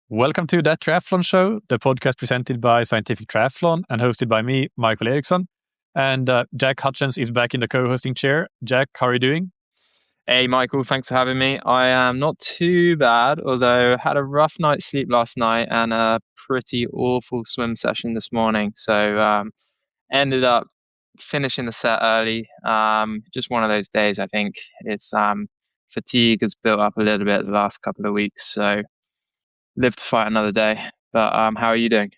Welcome to That Triathlon Show, the podcast presented by Scientific Triathlon and hosted by me, Michael Eriksson. And Jack Hutchins is back in the co-hosting chair. Jack, how are you doing? Hey, Michael, thanks for having me. I am not too bad, although had a rough night's sleep last night and a pretty awful swim session this morning. So ended up finishing the set early. Just one of those days, I think. It's fatigue has built up a little bit the last couple of weeks, so live to fight another day. But how are you doing?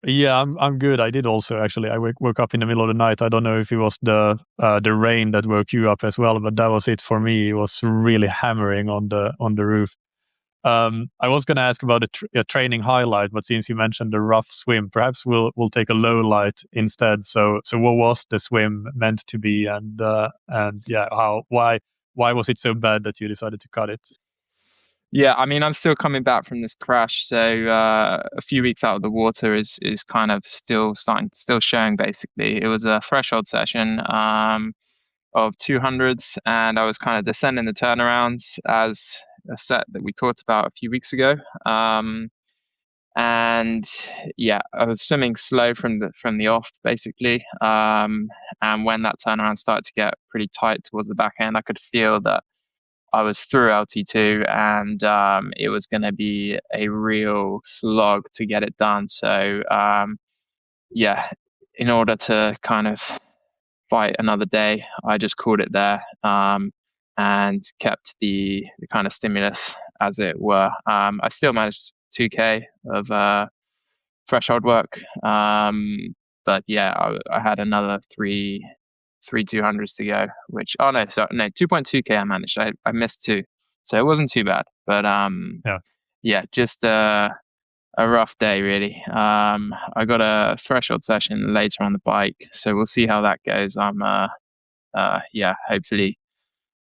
Yeah, I'm good. I did also actually. I woke up in the middle of the night. I don't know if it was the rain that woke you up as well, but that was it for me. It was really hammering on the roof. I was going to ask about a training highlight, but since you mentioned the rough swim, perhaps we'll take a low light instead. So what was the swim meant to be, and yeah, why was it so bad that you decided to cut it? Yeah, I mean, I'm still coming back from this crash, so a few weeks out of the water is kind of still showing. Basically, it was a threshold session of 200s, and I was kind of descending the turnarounds as a set that we talked about a few weeks ago. And yeah, I was swimming slow from the off, basically. And when that turnaround started to get pretty tight towards the back end, I could feel that I was through LT2 and it was going to be a real slog to get it done. So yeah, in order to kind of fight another day, I just called it there and kept the kind of stimulus as it were. I still managed 2K of threshold work, but yeah, I had another three 200s to go, which 2.2K I managed. I missed two, so it wasn't too bad. But yeah, just a rough day really. I got a threshold session later on the bike, so we'll see how that goes. I'm hopefully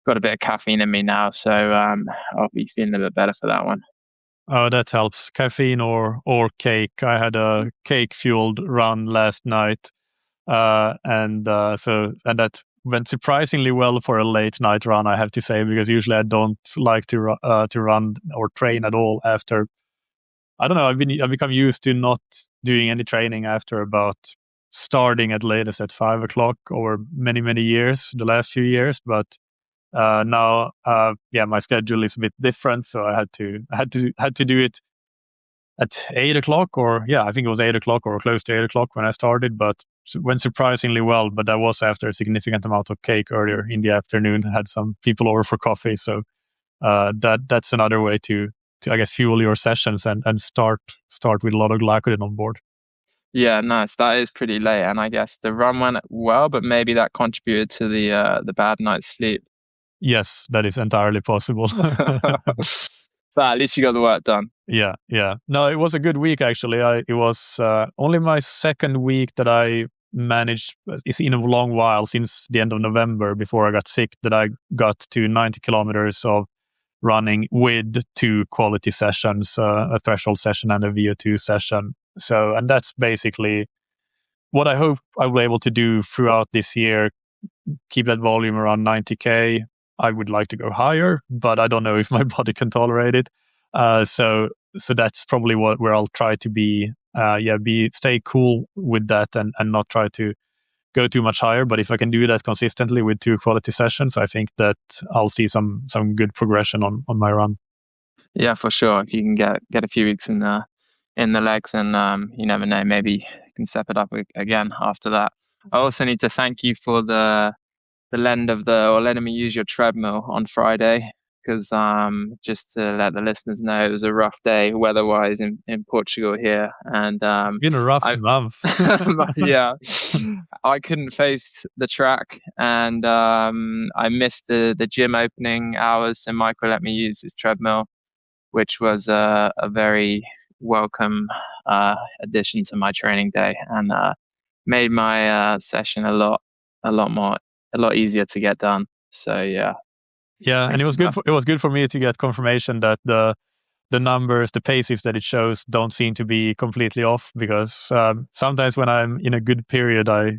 got a bit of caffeine in me now, so I'll be feeling a bit better for that one. Oh, that helps. Caffeine or cake. I had a cake-fueled run last night. And that went surprisingly well for a late night run, I have to say, because usually I don't like to run or train at all after. I don't know. I've become used to not doing any training after about starting at latest at 5:00 over many years, the last few years. But now, my schedule is a bit different, so I had to do it at 8:00 I think it was 8:00 or close to 8:00 when I started, but went surprisingly well. But that was after a significant amount of cake earlier in the afternoon. Had some people over for coffee, so that's another way to I guess fuel your sessions and start with a lot of glycogen on board. Yeah, nice. That is pretty late, and I guess the run went well, but maybe that contributed to the bad night's sleep. Yes, that is entirely possible. But at least you got the work done. Yeah. No, it was a good week, actually. It was only my second week that I managed, it's in a long while, since the end of November, before I got sick, that I got to 90 kilometers of running with two quality sessions, a threshold session and a VO2 session. So, and that's basically what I hope I will be able to do throughout this year, keep that volume around 90K. I would like to go higher, but I don't know if my body can tolerate it. So that's probably where I'll try to stay cool with that and not try to go too much higher. But if I can do that consistently with two quality sessions, I think that I'll see some good progression on my run. Yeah, for sure. If you can get a few weeks in the legs, and you never know, maybe you can step it up again after that. I also need to thank you for the letting me use your treadmill on Friday, because just to let the listeners know, it was a rough day weather-wise in Portugal here, and it's been a rough month. Yeah, I couldn't face the track, and I missed the gym opening hours, so Michael let me use his treadmill, which was a very welcome addition to my training day, and made my session a lot easier to get done. So yeah, and it was good. It was good for me to get confirmation that the numbers, the paces that it shows, don't seem to be completely off. Because sometimes when I'm in a good period, I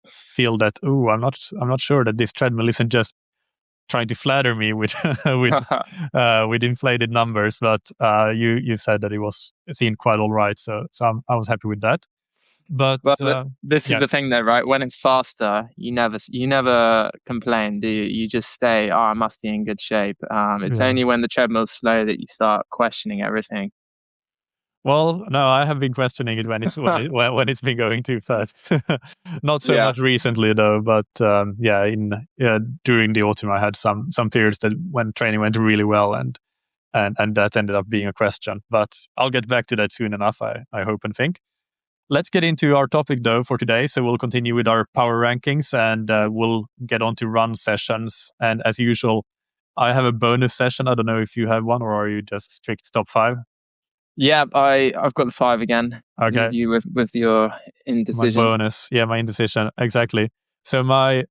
feel that I'm not sure that this treadmill isn't just trying to flatter me with with inflated numbers, but you said that it seemed quite all right, so I was happy with that. But Well, this is yeah, the thing though, right? When it's faster, you never complain, do you? You just stay, oh, I must be in good shape. It's yeah. only when the treadmill's slow that you start questioning everything. Well, no, I have been questioning it when it's been going too fast. Not so Yeah. much recently though, but yeah, during the autumn I had some periods that when training went really well, and that ended up being a question. But I'll get back to that soon enough, I hope and think. Let's get into our topic though for today. So we'll continue with our power rankings, and we'll get on to run sessions. And as usual, I have a bonus session. I don't know if you have one, or are you just strict top 5? Yeah, I've got the 5 again. Okay. You with your indecision. My bonus. Yeah, my indecision. Exactly. So my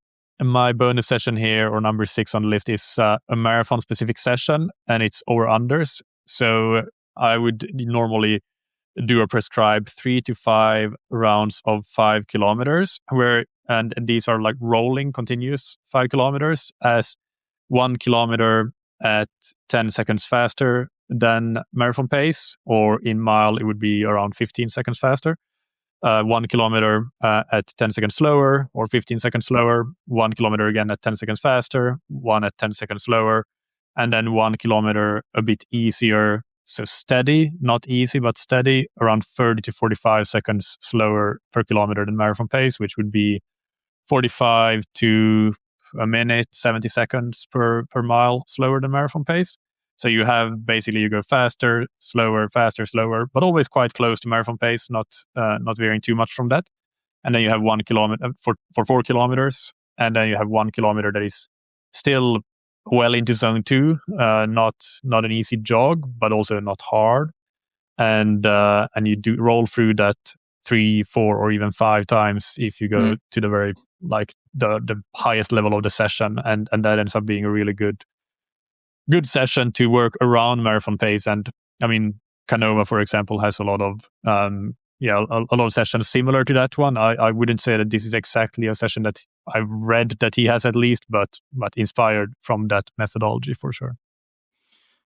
bonus session here, or number 6 on the list, is a marathon specific session, and it's over unders. So I would normally do a prescribe 3 to 5 rounds of 5 kilometers, and these are like rolling continuous 5 kilometers, as 1 kilometer at 10 seconds faster than marathon pace, or in mile it would be around 15 seconds faster. 1 kilometer at 10 seconds slower, or 15 seconds slower. 1 kilometer again at 10 seconds faster, 1 at 10 seconds slower, and then 1 kilometer a bit easier. So steady, not easy, but steady, around 30 to 45 seconds slower per kilometer than marathon pace, which would be 45 to a minute, 70 seconds per mile slower than marathon pace. So you go faster, slower, but always quite close to marathon pace, not varying too much from that. And then you have 1 kilometer for 4 kilometers, and then you have 1 kilometer that is still well into zone 2, not an easy jog, but also not hard. And you do roll through that 3, 4, or even 5 times if you go to the very the highest level of the session, and that ends up being a really good session to work around marathon pace. And I mean, Canova, for example, has a lot of a lot of sessions similar to that one. I wouldn't say that this is exactly a session that I've read that he has, at least, but inspired from that methodology for sure.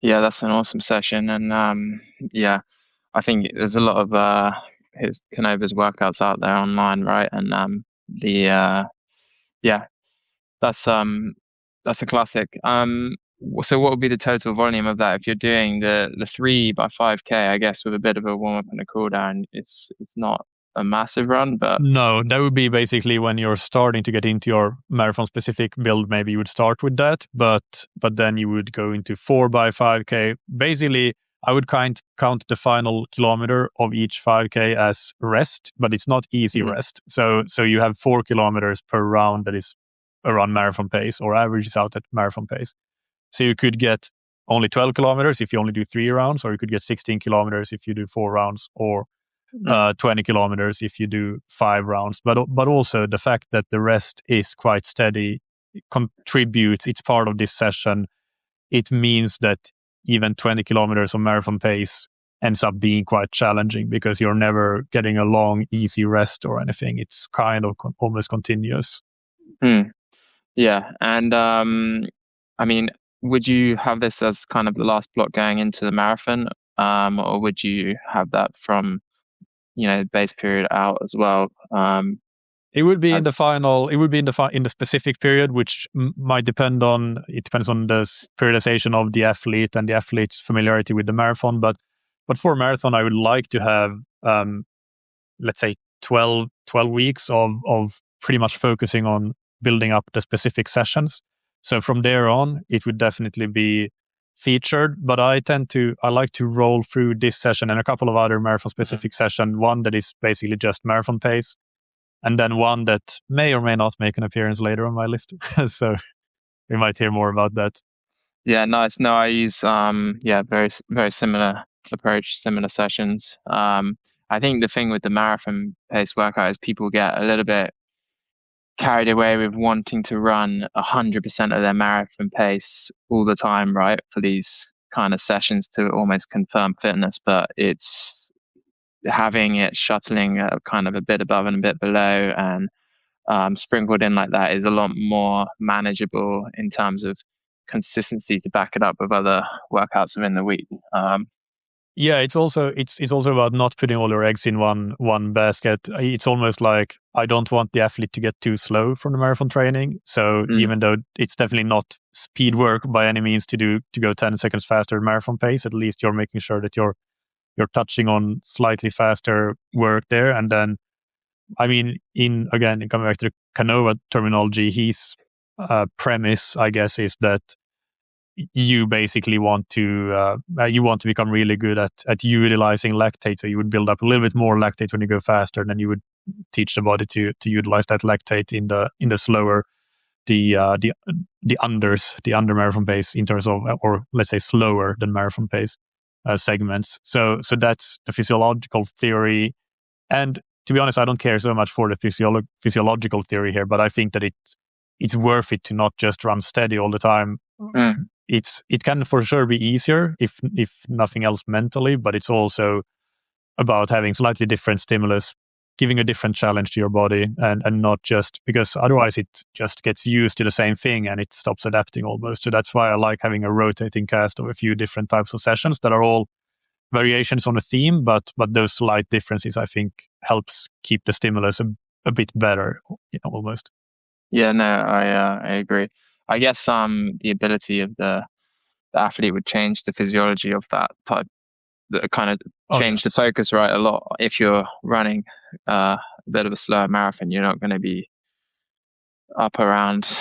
Yeah, that's an awesome session, and I think there's a lot of his Canova's workouts out there online, right? And that's a classic. So what would be the total volume of that if you're doing the 3 by 5K? I guess with a bit of a warm up and a cool down, it's not a massive run, but no, that would be basically when you're starting to get into your marathon specific build. Maybe you would start with that, but then you would go into 4 by 5K. Basically, I would count the final kilometer of each 5K as rest, but it's not easy rest. So you have 4 kilometers per round that is around marathon pace, or averages out at marathon pace. So you could get only 12 kilometers if you only do 3 rounds, or you could get 16 kilometers if you do 4 rounds, or 20 kilometers if you do 5 rounds. But also the fact that the rest is quite steady contributes. It's part of this session. It means that even 20 kilometers of marathon pace ends up being quite challenging, because you're never getting a long, easy rest or anything. It's kind of almost continuous. Yeah, and I mean, would you have this as kind of the last block going into the marathon, or would you have that from base period out as well? It would be in the final. It would be in the specific period, which might depend on. It depends on the periodization of the athlete and the athlete's familiarity with the marathon. But for a marathon, I would like to have, let's say, 12 weeks of pretty much focusing on building up the specific sessions. So from there on, it would definitely be featured. But I like to roll through this session and a couple of other marathon specific sessions. One that is basically just marathon pace, and then one that may or may not make an appearance later on my list. So we might hear more about that. Yeah, nice. No, I use very very similar approach, similar sessions. I think the thing with the marathon pace workout is people get a little bit carried away with wanting to run 100% of their marathon pace all the time, right? For these kind of sessions to almost confirm fitness, but it's having it shuttling kind of a bit above and a bit below, and sprinkled in like that is a lot more manageable in terms of consistency to back it up with other workouts within the week. Yeah, it's also about not putting all your eggs in one basket. It's almost like I don't want the athlete to get too slow from the marathon training. So even though it's definitely not speed work by any means to go 10 seconds faster marathon pace, at least you're making sure that you're touching on slightly faster work there. And then, I mean, coming back to the Canova terminology, his premise, I guess, is that you basically want to become really good at utilizing lactate. So you would build up a little bit more lactate when you go faster, and then you would teach the body to utilize that lactate in the slower, the under marathon pace in terms of, or let's say slower than marathon pace segments. So that's the physiological theory. And to be honest, I don't care so much for the physiological theory here, but I think that it's worth it to not just run steady all the time. It can for sure be easier if nothing else mentally, but it's also about having slightly different stimulus, giving a different challenge to your body, and not just because otherwise it just gets used to the same thing and it stops adapting almost. So that's why I like having a rotating cast of a few different types of sessions that are all variations on a theme, but those slight differences I think helps keep the stimulus a bit better, almost. Yeah, no, I agree. I guess the ability of the athlete would change the physiology of that type, that kind of change the focus, right? A lot. If you're running a bit of a slower marathon, you're not going to be up around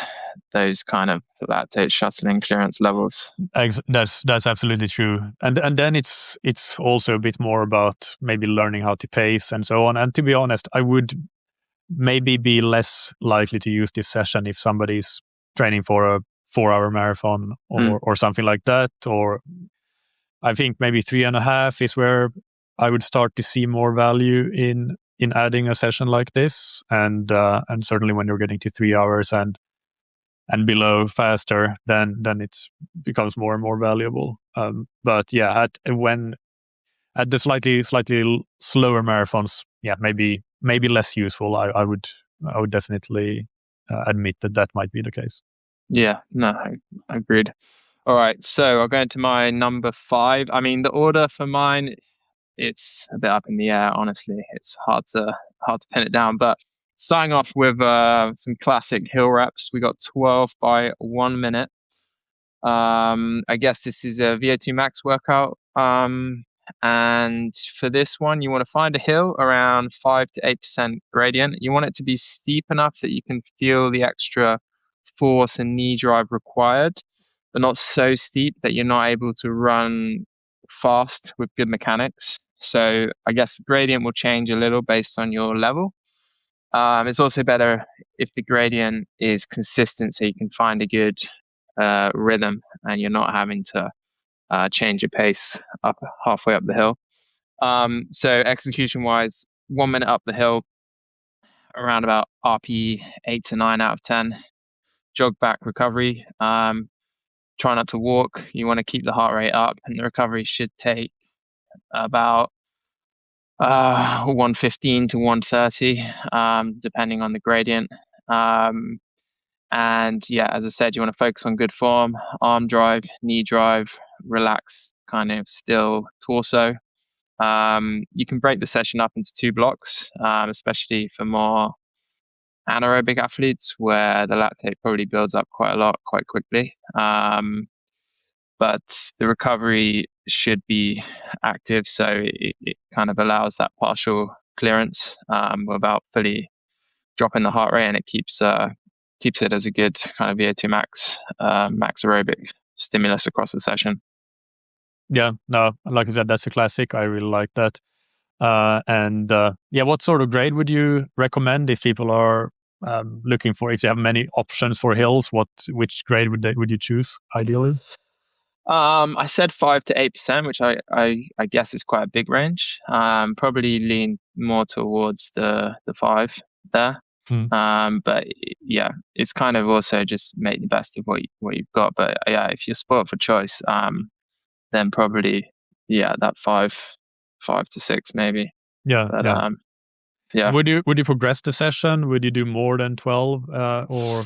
those kind of lactate shuttling clearance levels. That's absolutely true. And then it's also a bit more about maybe learning how to pace and so on. And to be honest, I would maybe be less likely to use this session if somebody's training for a 4-hour marathon or something like that. Or I think maybe 3.5 is where I would start to see more value in adding a session like this. And certainly when you're getting to 3 hours and below faster, then it becomes more and more valuable. But yeah, at the slightly slower marathons, yeah, maybe less useful. I would definitely admit that might be the case. Yeah, no, I agreed. All right, so I'll go into my number 5. I mean, the order for mine, it's a bit up in the air. Honestly, it's hard to pin it down. But starting off with some classic hill reps, we got 12 by 1 minute. I guess this is a VO2 max workout. And for this one, you want to find a hill around 5 to 8% gradient. You want it to be steep enough that you can feel the extra force and knee drive required, but not so steep that you're not able to run fast with good mechanics. So I guess the gradient will change a little based on your level. It's also better if the gradient is consistent, so you can find a good rhythm and you're not having to change your pace up halfway up the hill. So execution wise, 1 minute up the hill, around about RP 8 to 9 out of 10. Jog back recovery. Try not to walk. You want to keep the heart rate up, and the recovery should take about 115 to 130, depending on the gradient. And yeah, as I said, you want to focus on good form, arm drive, knee drive, relax, kind of still torso. You can break the session up into 2 blocks, especially for more anaerobic athletes where the lactate probably builds up quite a lot quite quickly. But the recovery should be active, so it kind of allows that partial clearance without fully dropping the heart rate, and it keeps it as a good kind of VO2 max aerobic stimulus across the session. Yeah, no, like I said, that's a classic. I really like that. And what sort of grade would you recommend if people are looking for, if you have many options for hills, which grade would you choose ideally? I said 5 to 8%, which I guess is quite a big range. Probably lean more towards the 5 there. But yeah, it's kind of also just make the best of what you've got. But yeah, if you're spoiled for choice, then probably that 5 to 6 maybe. Yeah. But, yeah. Yeah. Would you progress the session? Would you do more than 12 or?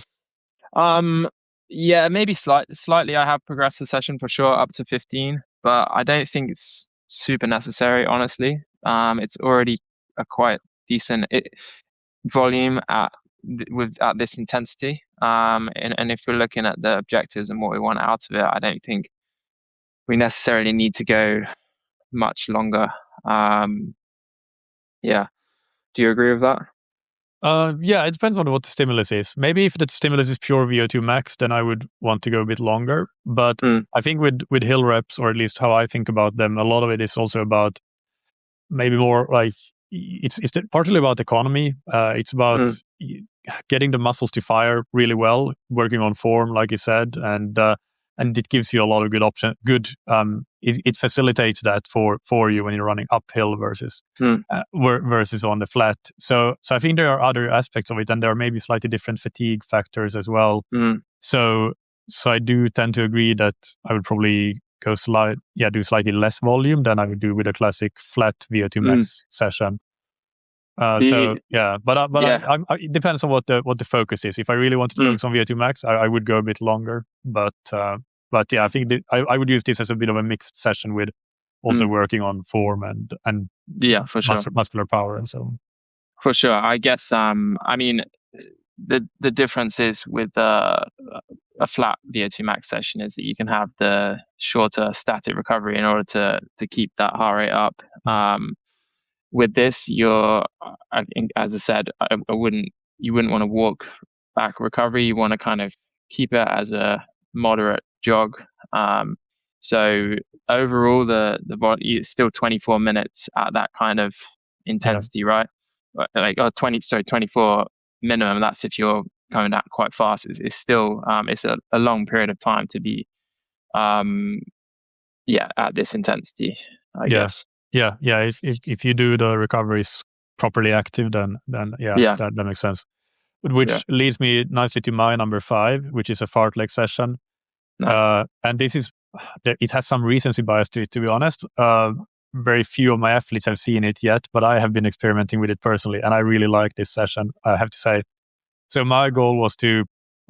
Yeah, maybe slightly. I have progressed the session for sure up to 15, but I don't think it's super necessary, honestly. It's already a quite decent volume at this intensity. And if we're looking at the objectives and what we want out of it, I don't think we necessarily need to go much longer. Yeah. Do you agree with that? Yeah, it depends on what the stimulus is. Maybe if the stimulus is pure VO2 max, then I would want to go a bit longer. But I think with hill reps, or at least how I think about them, a lot of it is also about maybe more like it's partly about economy. It's about getting the muscles to fire really well, working on form, like you said, and it gives you a lot of good option. It facilitates that for you when you're running uphill versus versus on the flat. So I think there are other aspects of it, and there are maybe slightly different fatigue factors as well. So I do tend to agree that I would probably do slightly less volume than I would do with a classic flat VO2 max session. It depends on what the focus is. If I really want to focus on VO2 max, I would go a bit longer. But yeah, I think I would use this as a bit of a mixed session with also working on form and yeah, for sure, muscular power and so on. For sure, I guess. I mean, the difference is with a flat VO2 max session is that you can have the shorter static recovery in order to keep that heart rate up. With this, I think, as I said, you wouldn't want to walk back recovery. You want to kind of keep it as a moderate jog. So overall, the body is still 24 minutes at that kind of intensity, right? Like 24 minimum. That's if you're coming out quite fast. It's still it's a long period of time to be at this intensity, I guess. Yeah. If you do the recoveries properly active, then that makes sense. Which leads me nicely to my number 5, which is a fartlek session. And it has some recency bias to it, to be honest. Very few of my athletes have seen it yet, but I have been experimenting with it personally, and I really like this session, I have to say. So my goal was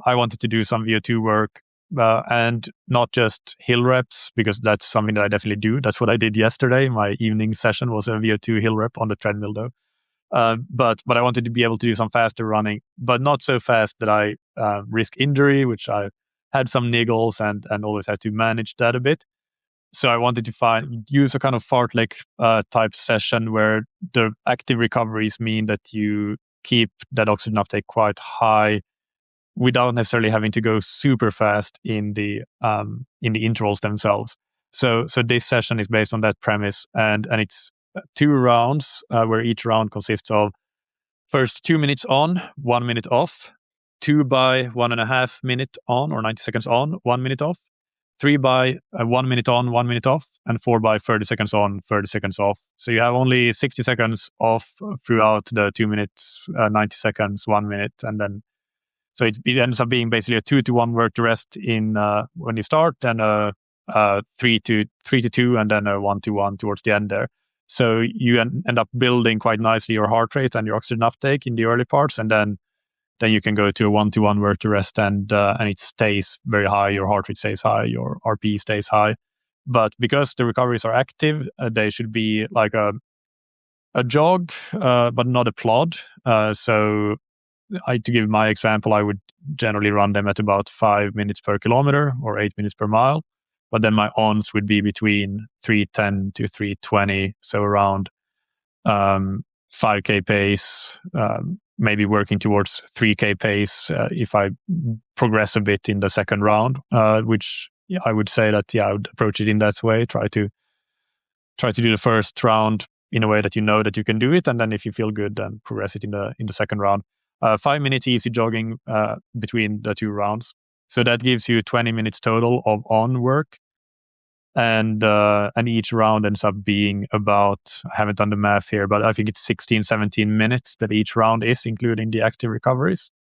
I wanted to do some VO2 work, and not just hill reps, because that's something that I definitely do. That's what I did yesterday. My evening session was a VO2 hill rep on the treadmill though. But I wanted to be able to do some faster running, but not so fast that I risk injury, which I had some niggles and always had to manage that a bit. So I wanted to use a kind of fartlek type session where the active recoveries mean that you keep that oxygen uptake quite high without necessarily having to go super fast in the intervals themselves. So this session is based on that premise, and it's 2 rounds where each round consists of first 2 minutes on, 1 minute off, 2 by 1.5 minute on or 90 seconds on, 1 minute off, 3 by 1 minute on, 1 minute off, and 4 by 30 seconds on, 30 seconds off. So you have only 60 seconds off throughout the 2 minutes, 90 seconds, 1 minute, and then so it ends up being basically a 2-to-1 work to rest in when you start, then a 3-to-2, and then a 1-to-1 towards the end there. So you end up building quite nicely your heart rate and your oxygen uptake in the early parts, and then you can go to a 1-to-1 work to rest, and it stays very high. Your heart rate stays high, your RP stays high. But because the recoveries are active, they should be like a jog, but not a plod. So to give my example, I would generally run them at about 5 minutes per kilometer or 8 minutes per mile. But then my ons would be between 310 to 320, so around 5K pace, maybe working towards 3K pace if I progress a bit in the second round, which I would say that I would approach it in that way. Try to do the first round in a way that you know that you can do it, and then if you feel good, then progress it in the second round. 5 minutes easy jogging between the 2 rounds. So that gives you 20 minutes total of on work. And each round ends up being about, I haven't done the math here, but I think it's 16, 17 minutes that each round is, including the active recoveries.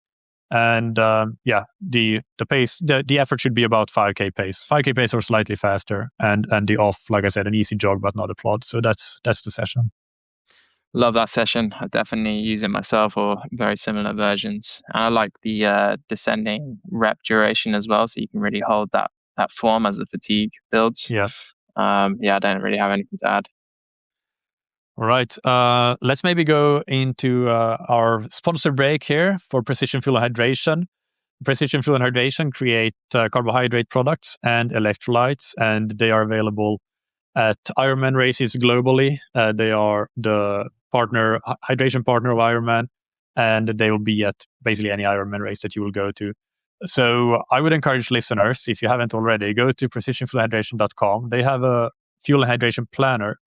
And the pace, the effort should be about 5K pace. 5K pace or slightly faster. And the off, like I said, an easy jog, but not a plod. So that's the session. Love that session. I definitely use it myself or very similar versions. And I like the descending rep duration as well, so you can really hold that form as the fatigue builds. Yeah. Yeah, I don't really have anything to add. All right. Let's maybe go into our sponsor break here for Precision Fuel and Hydration. Precision Fuel and Hydration create carbohydrate products and electrolytes, and they are available at Ironman races globally. They are the hydration partner of Ironman, and they will be at basically any Ironman race that you will go to. So I would encourage listeners, if you haven't already, go to precisionfuelhydration.com. They have a fuel and hydration planner.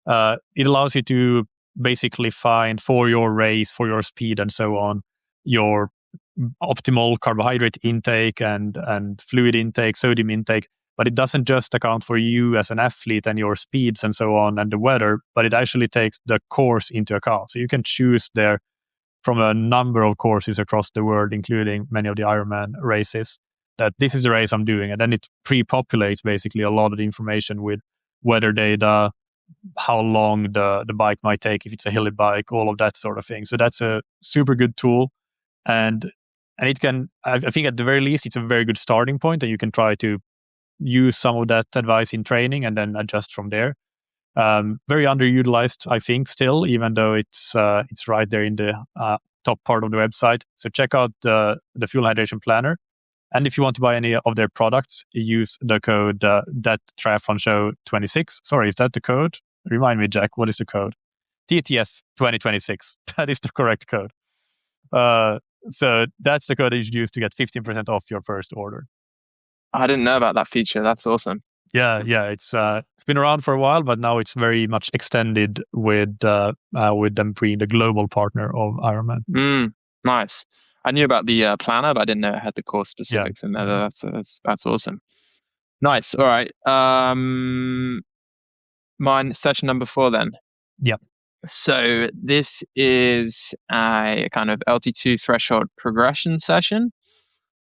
It allows you to basically find for your race, for your speed, and so on, your optimal carbohydrate intake and fluid intake, sodium intake. But it doesn't just account for you as an athlete and your speeds and so on and the weather, but it actually takes the course into account. So you can choose there from a number of courses across the world, including many of the Ironman races, that this is the race I'm doing. And then it pre-populates basically a lot of the information with weather data, how long the bike might take, if it's a hilly bike, all of that sort of thing. So that's a super good tool. And it can, I think at the very least, it's a very good starting point, and you can try to use some of that advice in training and then adjust from there. Very underutilized, I think, still, even though it's right there in the top part of the website. So check out the Fuel Hydration Planner. And if you want to buy any of their products, use the code That Triathlon Show 26. Sorry, is that the code? Remind me, Jack, what is the code? TTS 2026. That is the correct code. So that's the code that you should use to get 15% off your first order. I didn't know about that feature. That's awesome. Yeah. It's been around for a while, but now it's very much extended with them being the global partner of Ironman. Nice. I knew about the planner, but I didn't know it had the course specifics in there. That's awesome. Nice. All right. Mine, session number 4 then. Yep. So this is a kind of LT2 threshold progression session.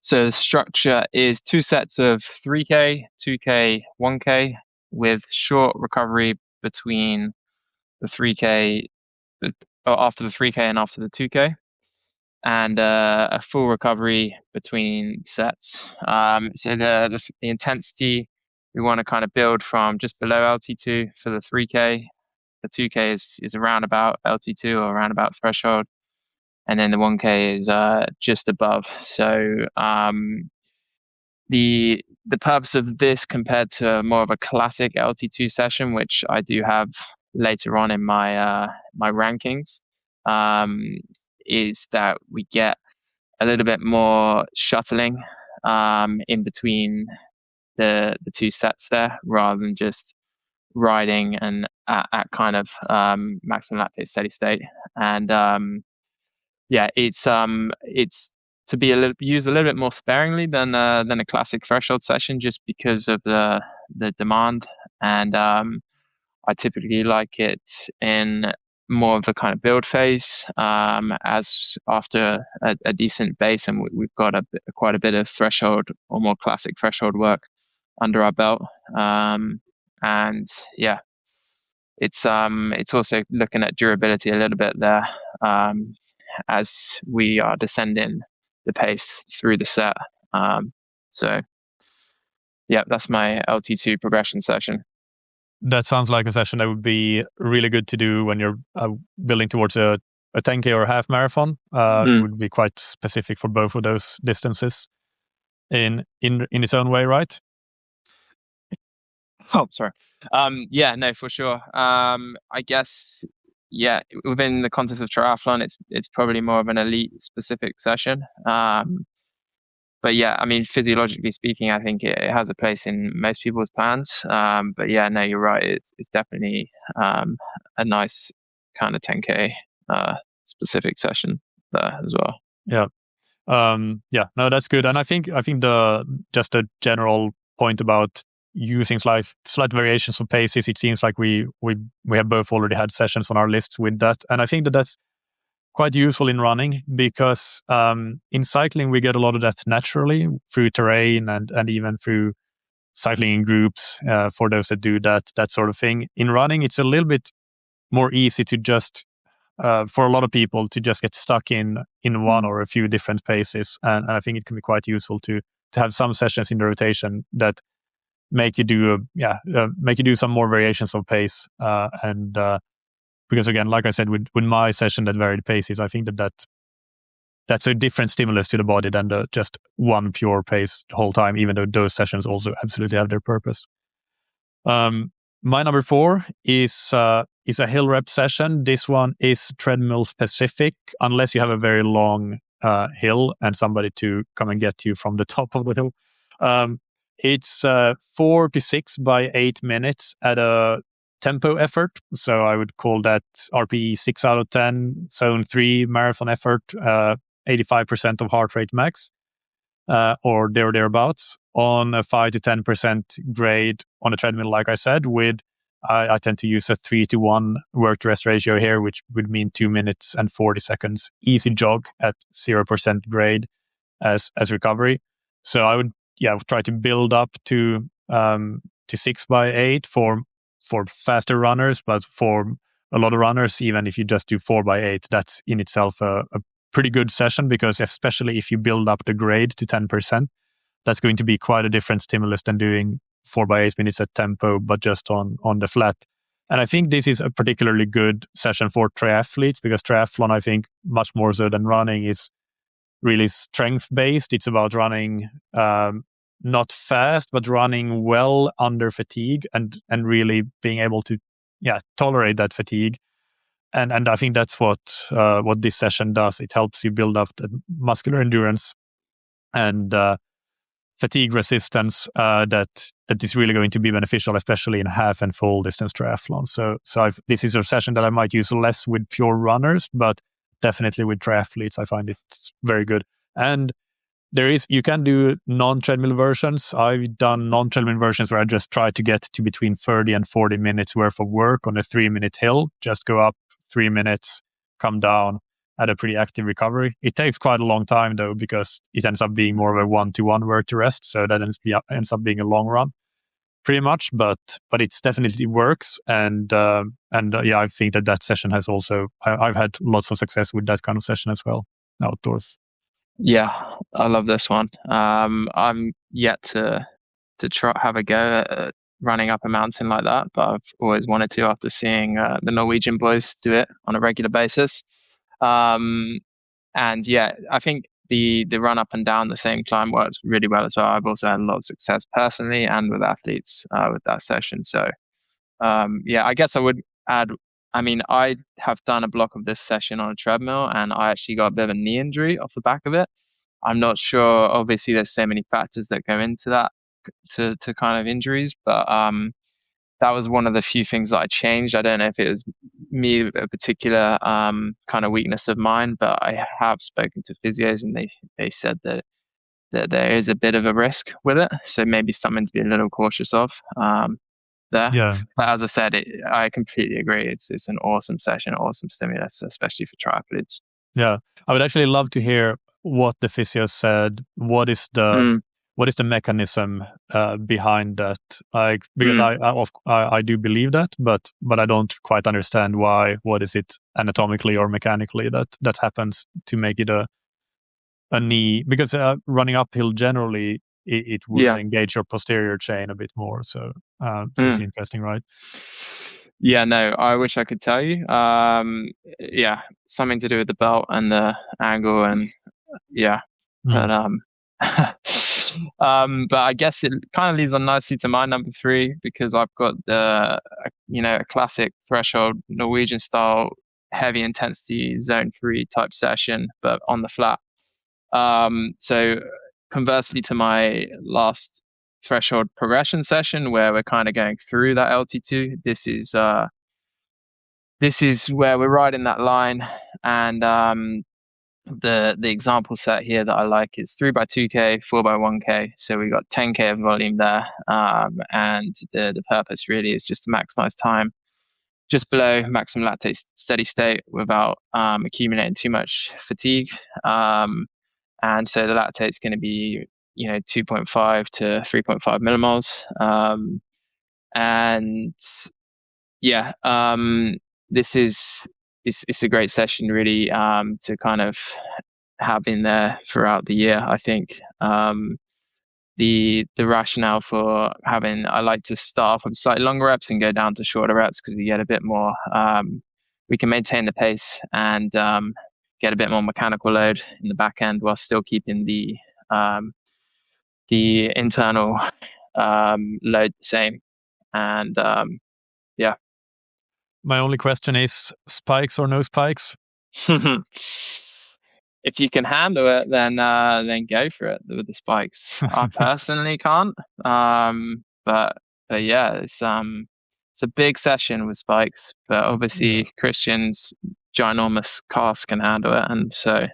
So the structure is 2 sets of 3K, 2K, 1K with short recovery between the 3K, or after the 3K and after the 2K, and a full recovery between sets. So the intensity we want to kind of build from just below LT2 for the 3K. The 2K is around about LT2 or around about threshold, and then the 1K is just above. So the purpose of this compared to more of a classic LT2 session, which I do have later on in my my rankings, is that we get a little bit more shuttling in between the 2 sets there, rather than just riding and at kind of maximum lactate steady state. And it's to be used a little bit more sparingly than a classic threshold session, just because of the demand. And I typically like it in more of the kind of build phase, as after a decent base, and we've got quite a bit of threshold or more classic threshold work under our belt. And yeah, it's also looking at durability a little bit there, as we are descending the pace through the set. So yeah, that's my LT2 progression session. That sounds like a session that would be really good to do when you're building towards a 10K or a half marathon. It would be quite specific for both of those distances in its own way, right? Oh, sorry. Yeah, no, for sure. I guess, yeah, within the context of triathlon, it's probably more of an elite specific session. But yeah, I mean, physiologically speaking, I think it has a place in most people's plans. But yeah, no, you're right. It's definitely a nice kind of 10K specific session there as well. Yeah. No, that's good. And I think just a general point about using slight variations of paces, it seems like we have both already had sessions on our lists with that. And I think that's quite useful in running, because in cycling we get a lot of that naturally through terrain and even through cycling in groups, for those that do that sort of thing. In running, it's a little bit more easy to just for a lot of people to just get stuck in one or a few different paces, and I think it can be quite useful to have some sessions in the rotation that make you do some more variations of pace, and because again, like I said, with my session that varied paces, I think that's a different stimulus to the body than just one pure pace the whole time, even though those sessions also absolutely have their purpose. My number 4 is a hill rep session. This one is treadmill specific, unless you have a very long hill and somebody to come and get you from the top of the hill. It's 4 to 6 by 8 minutes at a tempo effort. So I would call that RPE 6 out of 10, zone 3 marathon effort, 85% of heart rate max, or thereabouts, on a 5 to 10% grade on a treadmill, like I said, with I tend to use a 3-to-1 work to rest ratio here, which would mean 2 minutes and 40 seconds easy jog at 0% grade as recovery. So I would try to build up to 6 by 8 for faster runners, but for a lot of runners, even if you just do 4 by 8, that's in itself a pretty good session, because especially if you build up the grade to 10%, that's going to be quite a different stimulus than doing 4 by 8 minutes at tempo, but just on the flat. And I think this is a particularly good session for triathletes, because triathlon, I think, much more so than running, is really strength-based. It's about running not fast, but running well under fatigue, and really being able to tolerate that fatigue. And I think that's what this session does. It helps you build up the muscular endurance and fatigue resistance that is really going to be beneficial, especially in half and full distance triathlon. So this is a session that I might use less with pure runners, but definitely with triathletes, I find it very good. And you can do non-treadmill versions. I've done non-treadmill versions where I just try to get to between 30 and 40 minutes worth of work on a 3-minute hill. Just go up 3 minutes, come down at a pretty active recovery. It takes quite a long time though, because it ends up being more of a 1-to-1 work to rest. So that ends up being a long run, pretty much. But it definitely works. And I think that session has also, I've had lots of success with that kind of session as well, outdoors. Yeah, I love this one. I'm yet to try have a go at running up a mountain like that, but I've always wanted to after seeing the Norwegian boys do it on a regular basis. And yeah, I think the run up and down the same climb works really well as well. I've also had a lot of success personally and with athletes with that session. So I guess I would add, I mean, I have done a block of this session on a treadmill, and I actually got a bit of a knee injury off the back of it. I'm not sure. Obviously, there's so many factors that go into that to kind of injuries, but that was one of the few things that I changed. I don't know if it was me, a particular kind of weakness of mine, but I have spoken to physios, and they said that there is a bit of a risk with it, so maybe something to be a little cautious of. There. Yeah. But as I said, I completely agree. It's an awesome session, awesome stimulus, especially for triathletes. Yeah, I would actually love to hear what the physio said. What is the mechanism behind that? Like, because I do believe that, but I don't quite understand why. What is it anatomically or mechanically that happens to make it a knee? Because running uphill generally, it would engage your posterior chain a bit more. So it's interesting, right? Yeah, no, I wish I could tell you. Something to do with the belt and the angle, and but but I guess it kind of leads on nicely to my number 3, because I've got a classic threshold Norwegian style heavy intensity zone 3 type session, but on the flat. So conversely to my last threshold progression session, where we're kind of going through that LT2, this is where we're riding that line. And the example set here that I like is 3 by 2K, 4 by 1K. So we got 10K of volume there, and the purpose really is just to maximize time just below maximum lactate steady state without accumulating too much fatigue. And so the lactate is going to be 2.5 to 3.5 millimoles. this is it's a great session really to kind of have in there throughout the year. I think the rationale for having, I like to start off with slightly longer reps and go down to shorter reps because we get a bit more, we can maintain the pace and get a bit more mechanical load in the back end while still keeping the internal load the same. And yeah. My only question is spikes or no spikes? If you can handle it, then go for it with the spikes. I personally can't. But yeah, it's a big session with spikes. But obviously Christian's ginormous calves can handle it, and so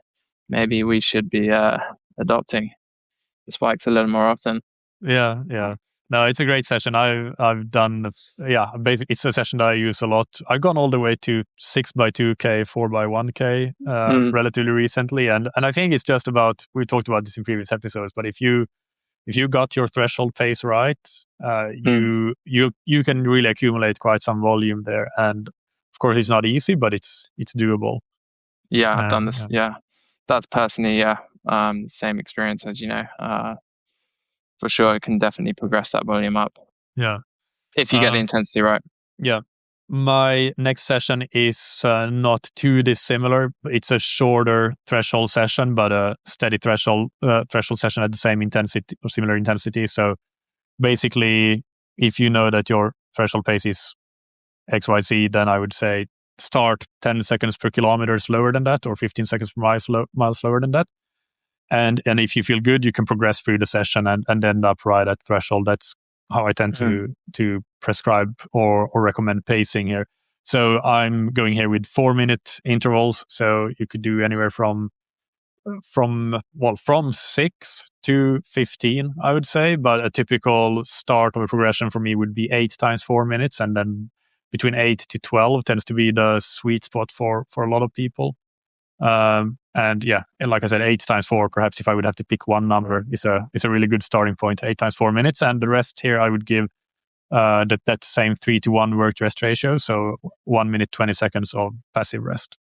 maybe we should be adopting the spikes a little more often. Yeah. No, it's a great session. I've done, basically it's a session that I use a lot. I've gone all the way to 6x2K, 4x1K relatively recently, and I think it's just about, we talked about this in previous episodes, but if you got your threshold pace right, you can really accumulate quite some volume there, and of course it's not easy, but it's doable. Yeah, I've done this. Yeah, that's personally same experience as for sure. It can definitely progress that volume up. Yeah. If you get the intensity right. Yeah. My next session is not too dissimilar. It's a shorter threshold session, but a steady threshold session at the same intensity or similar intensity. So basically, if you know that your threshold pace is XYZ, then I would say start 10 seconds per kilometer slower than that, or 15 seconds per mile slower than that. And if you feel good, you can progress through the session and end up right at threshold. That's how I tend to prescribe or recommend pacing here. So I'm going here with 4-minute intervals. So you could do anywhere from 6 to 15, I would say. But a typical start of a progression for me would be 8 times 4 minutes, and then between 8 to 12 tends to be the sweet spot for a lot of people. And like I said, 8 times 4, perhaps if I would have to pick one number, is a really good starting point. 8 times 4 minutes, and the rest here I would give that same 3-to-1 work rest ratio. So 1 minute 20 seconds of passive rest.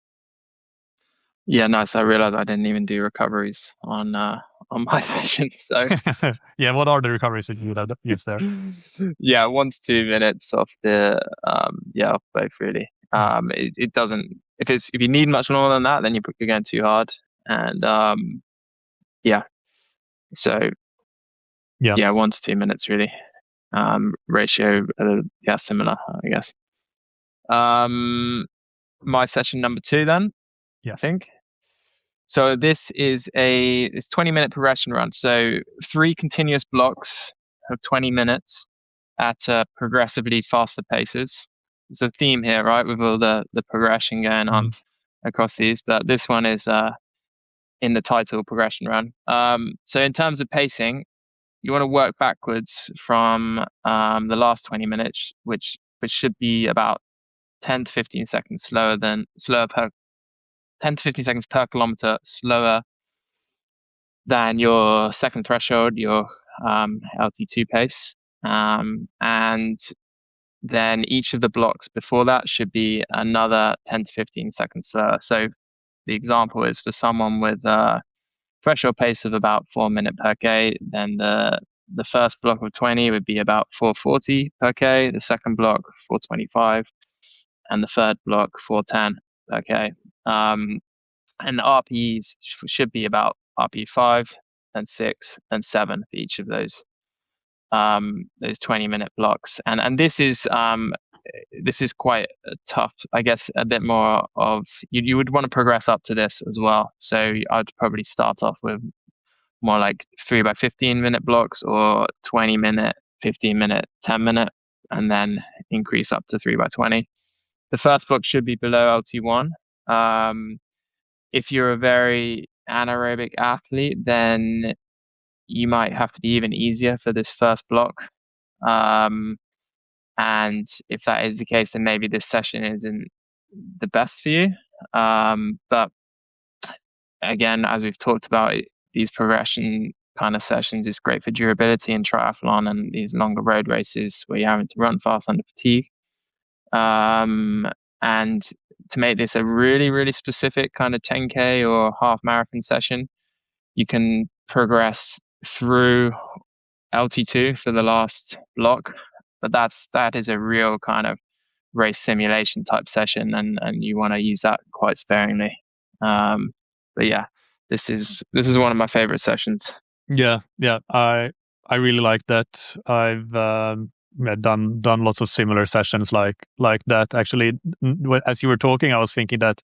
Yeah, nice. I realized I didn't even do recoveries on my session. So yeah, what are the recoveries that you would have used there? 1 to 2 minutes off the off both really. It doesn't. If you need much more than that, then you're going too hard. And so 1 to 2 minutes really. Ratio similar, I guess. My session number 2 then. I think. So this is it's 20-minute progression run. So 3 continuous blocks of 20 minutes at progressively faster paces. There's a theme here, right, with all the progression going on across these. But this one is in the title, progression run. So in terms of pacing, you want to work backwards from the last 20 minutes, which should be about 10 to 15 seconds slower per 10 to 15 seconds per kilometer slower than your second threshold, your LT2 pace. And then each of the blocks before that should be another 10 to 15 seconds slower. So the example is for someone with a threshold pace of about 4 minutes per K, then the first block of 20 would be about 440 per K, the second block 425, and the third block 410 per K. And the RPEs should be about RPE 5 and 6 and 7 for each of those 20-minute blocks. And this is quite tough. I guess a bit more of you would want to progress up to this as well. So I'd probably start off with more like 3x15-minute blocks, or 20-minute, 15-minute, 10-minute, and then increase up to 3x20. The first block should be below LT1. If you're a very anaerobic athlete, then you might have to be even easier for this first block. And if that is the case, then maybe this session isn't the best for you. But again, as we've talked about, these progression kind of sessions is great for durability in triathlon and these longer road races where you're having to run fast under fatigue. And to make this a really, really specific kind of 10K or half marathon session, you can progress through LT2 for the last block, but that is a real kind of race simulation type session, and you want to use that quite sparingly. But yeah, this is one of my favorite sessions. Yeah, I really like that. I've done lots of similar sessions like that. Actually, as you were talking, I was thinking that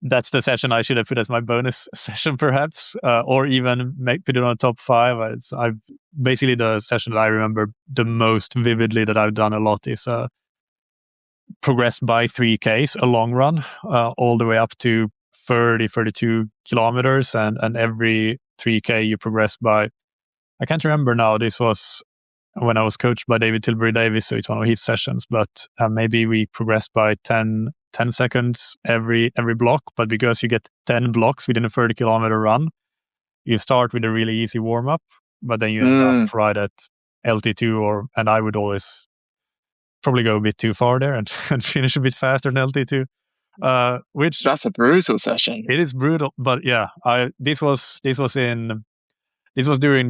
that's the session I should have put as my bonus session, perhaps, or even put it on top 5. I've basically, the session that I remember the most vividly that I've done a lot is progressed by 3Ks, a long run, all the way up to 32 kilometers, and every 3K you progress by, I can't remember now, this was when I was coached by David Tilbury Davis, so it's one of his sessions, but maybe we progressed by 10 seconds every block. But because you get 10 blocks within a 30-kilometer run, you start with a really easy warm-up, but then you end up right at LT2, and I would always probably go a bit too far there and finish a bit faster than LT2. Which, that's a brutal session. It is brutal, but yeah, this was during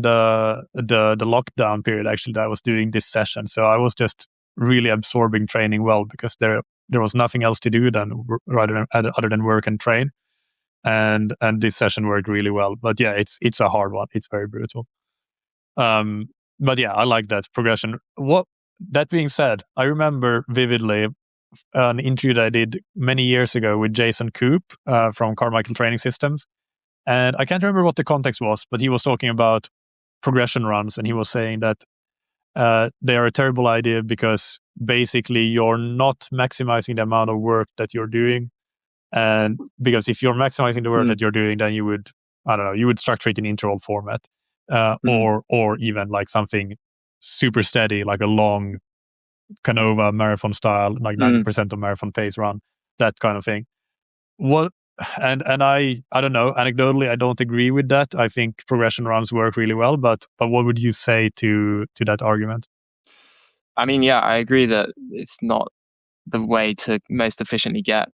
the lockdown period, actually, that I was doing this session. So I was just really absorbing training well, because there was nothing else to do other than work and train, and this session worked really well. But yeah, it's a hard one. It's very brutal. But yeah, I like that progression. That being said, I remember vividly an interview that I did many years ago with Jason Coop from Carmichael Training Systems. And I can't remember what the context was, but he was talking about progression runs, and he was saying that they are a terrible idea because basically you're not maximizing the amount of work that you're doing. And because if you're maximizing the work that you're doing, then you would structure it in interval format, or even like something super steady, like a long Canova marathon style, like 90% of marathon pace run, that kind of thing. And I don't know, anecdotally, I don't agree with that. I think progression runs work really well, but what would you say to that argument? I mean, yeah, I agree that it's not the way to most efficiently get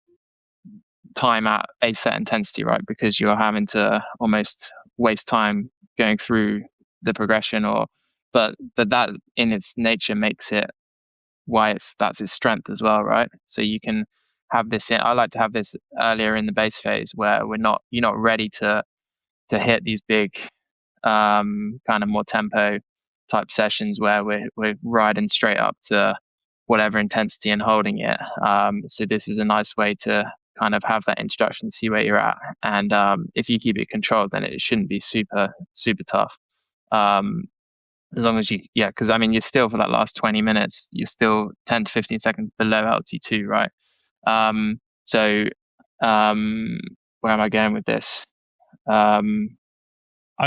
time at a set intensity, right? Because you're having to almost waste time going through the progression, but that in its nature makes it why that's its strength as well, right? So you can have this I like to have this earlier in the base phase where you're not ready to hit these big kind of more tempo type sessions where we're riding straight up to whatever intensity and holding it. So this is a nice way to kind of have that introduction, see where you're at, and if you keep it controlled, then it shouldn't be super tough. As long as because I mean, you're still, for that last 20 minutes, you're still 10 to 15 seconds below LT2, right? So where am I going with this? I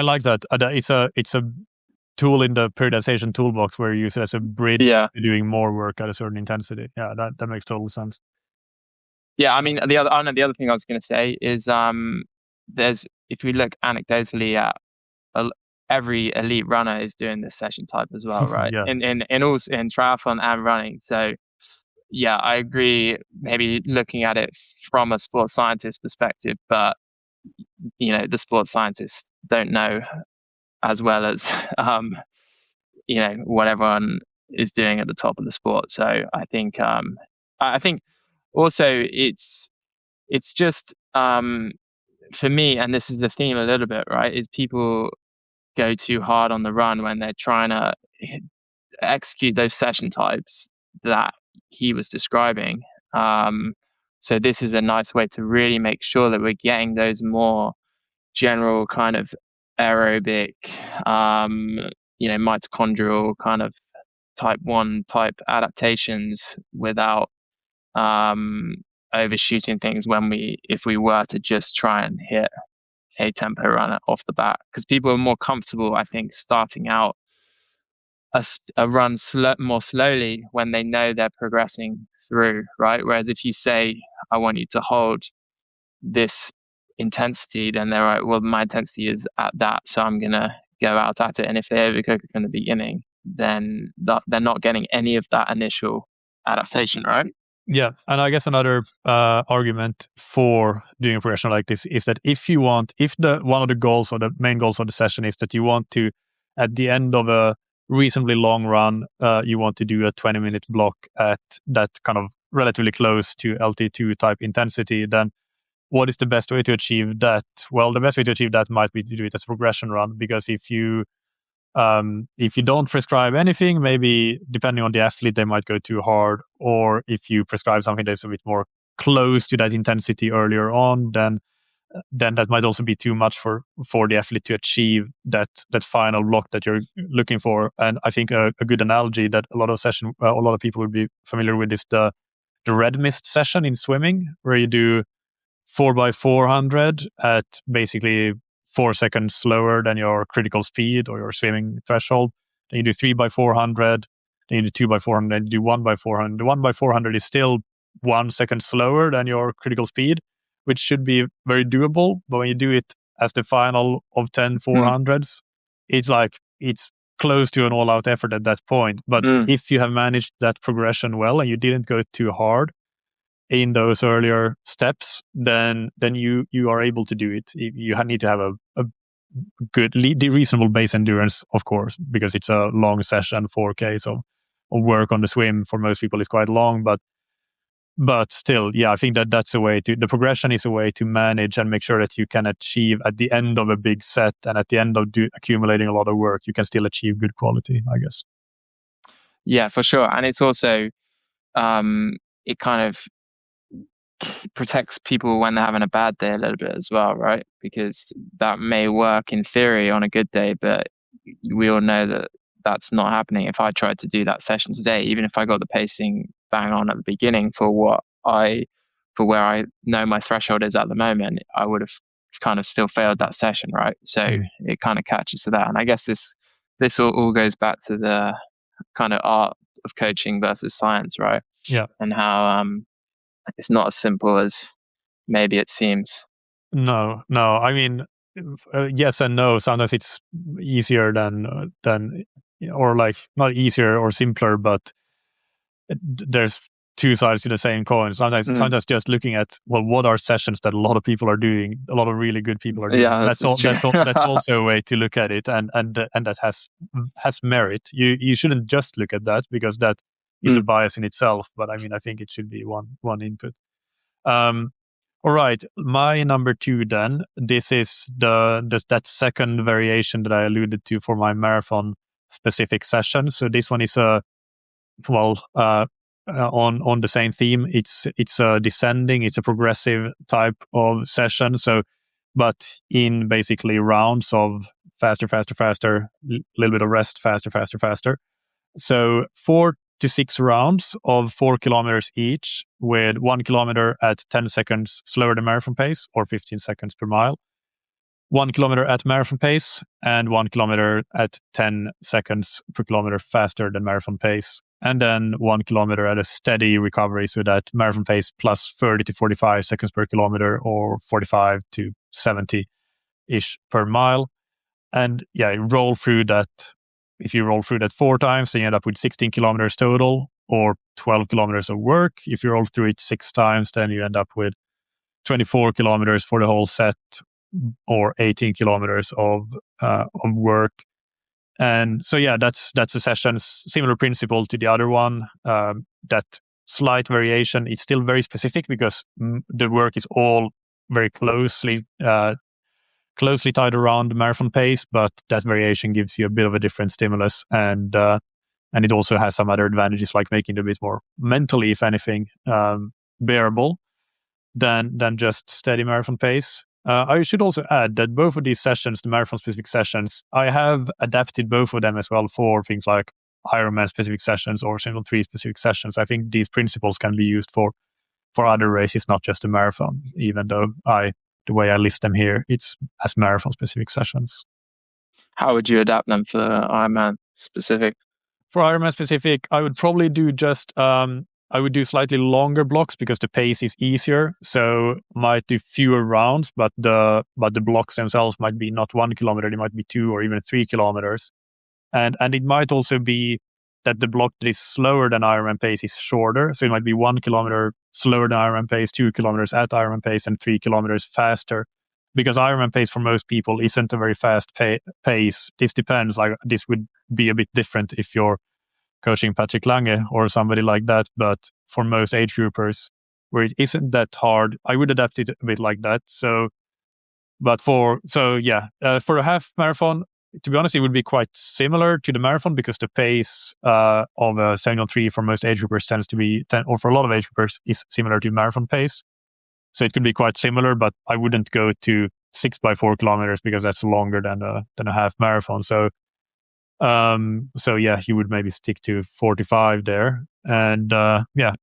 like that. It's a tool in the periodization toolbox where you use it as a bridge to doing more work at a certain intensity. Yeah, that makes total sense. Yeah, I mean, the other thing I was going to say is if we look anecdotally at every elite runner is doing this session type as well, right? Yeah. In triathlon and running. So yeah, I agree. Maybe looking at it from a sports scientist perspective, but the sports scientists don't know as well as what everyone is doing at the top of the sport. So I think also it's just for me, and this is the theme a little bit, right, is people go too hard on the run when they're trying to execute those session types that he was describing. So this is a nice way to really make sure that we're getting those more general kind of aerobic, mitochondrial kind of type 1 type adaptations without overshooting things if we were to just try and hit a tempo runner off the bat, because people are more comfortable, I think, starting out a run more slowly when they know they're progressing through, right? Whereas if you say, I want you to hold this intensity, then they're right, well, my intensity is at that, so I'm going to go out at it. And if they overcook it from the beginning, then they're not getting any of that initial adaptation, right? Yeah, and I guess another argument for doing a progression like this is that if the one of the goals or the main goals of the session is that you want to, at the end of a reasonably long run, you want to do a 20-minute block at that kind of relatively close to LT2 type intensity, then what is the best way to achieve that? Well, the best way to achieve that might be to do it as a progression run, because if you don't prescribe anything, maybe depending on the athlete, they might go too hard. Or if you prescribe something that's a bit more close to that intensity earlier on, then that might also be too much for the athlete to achieve that final block that you're looking for. And I think a good analogy that a lot of people would be familiar with is the red mist session in swimming, where you do 4x400 at basically 4 seconds slower than your critical speed or your swimming threshold. Then you do 3x400, then you do 2x400, then you do 1x400. The 1x400 is still 1 second slower than your critical speed, which should be very doable. But when you do it as the final of 10 400s, it's close to an all-out effort at that point. But if you have managed that progression well and you didn't go too hard in those earlier steps, then you are able to do it. You need to have a good, reasonable base endurance, of course, because it's a long session. 4K of work on the swim for most people is quite long, but still, yeah, I think that's a way the progression is a way to manage and make sure that you can achieve at the end of a big set and at the end of accumulating a lot of work, you can still achieve good quality, I guess. Yeah, for sure. And it's also, it kind of protects people when they're having a bad day a little bit as well, right? Because that may work in theory on a good day, but we all know that that's not happening. If I tried to do that session today, even if I got the pacing bang on at the beginning for where I know my threshold is at the moment, I would have kind of still failed that session, right? So it kind of catches to that. And I guess this all goes back to the kind of art of coaching versus science, right? Yeah. And how it's not as simple as maybe it seems. No. I mean, yes and no. Sometimes it's easier than or like not easier or simpler, but there's two sides to the same coin. Sometimes just looking at, well, what are sessions that a lot of people are doing, a lot of really good people are doing. Yeah, that's also a way to look at it, and that has merit. You shouldn't just look at that, because that is a bias in itself. But I mean, I think it should be one input. All right, my number 2 then. This is that second variation that I alluded to for my marathon specific session. So this one is on the same theme. It's a descending, it's a progressive type of session. So, but in basically rounds of faster, little bit of rest, faster. So 4 to 6 rounds of 4 kilometers each, with 1 kilometer at 10 seconds slower than marathon pace, or 15 seconds per mile. 1 kilometer at marathon pace, and 1 kilometer at 10 seconds per kilometer faster than marathon pace. And then 1 kilometer at a steady recovery, so that marathon pace plus 30 to 45 seconds per kilometer, or 45 to 70-ish per mile. And yeah, roll through that. If you roll through that 4 times, then you end up with 16 kilometers total, or 12 kilometers of work. If you roll through it 6 times, then you end up with 24 kilometers for the whole set, or 18 kilometers of work. And so, yeah, that's a session. Similar principle to the other one. That slight variation, it's still very specific, because the work is all very closely tied around the marathon pace, but that variation gives you a bit of a different stimulus, and it also has some other advantages, like making it a bit more mentally, if anything, bearable than just steady marathon pace. I should also add that both of these sessions, the marathon-specific sessions, I have adapted both of them as well for things like Ironman-specific sessions or Single-3 specific sessions. I think these principles can be used for other races, not just a marathon, even though the way I list them here, it's as marathon-specific sessions. How would you adapt them for Ironman-specific? For Ironman-specific, I would probably do I would do slightly longer blocks, because the pace is easier. So might do fewer rounds, but the blocks themselves might be not 1 kilometer, they might be 2 or even 3 kilometers. And it might also be that the block that is slower than Ironman pace is shorter. So it might be 1 kilometer slower than Ironman pace, 2 kilometers at Ironman pace, and 3 kilometers faster. Because Ironman pace for most people isn't a very fast pace. This depends. Like, this would be a bit different if you're coaching Patrick Lange or somebody like that. But for most age groupers, where it isn't that hard, I would adapt it a bit like that. For a half marathon, to be honest, it would be quite similar to the marathon, because the pace of a 7:03 for most age groupers tends to be, or for a lot of age groupers, is similar to marathon pace. So it could be quite similar, but I wouldn't go to 6x4 kilometers, because that's longer than a half marathon. So you would maybe stick to 45 there, and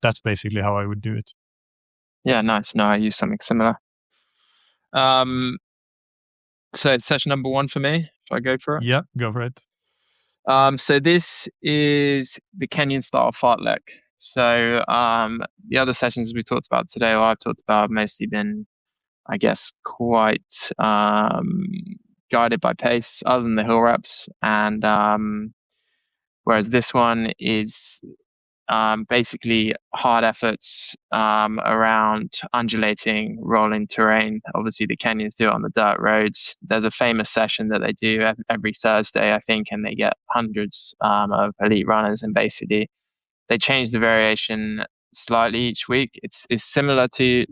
that's basically how I would do it. Yeah, nice. No, I use something similar. So session number 1 for me, if I go for it. Yeah, go for it. So this is the Kenyan style fartlek. So the other sessions we talked about today, or I've talked about, have mostly been, I guess, quite guided by pace, other than the hill reps. And whereas this one is basically hard efforts around undulating, rolling terrain. Obviously, the Kenyans do it on the dirt roads. There's a famous session that they do every Thursday, I think, and they get hundreds of elite runners, and basically they change the variation slightly each week. It's similar to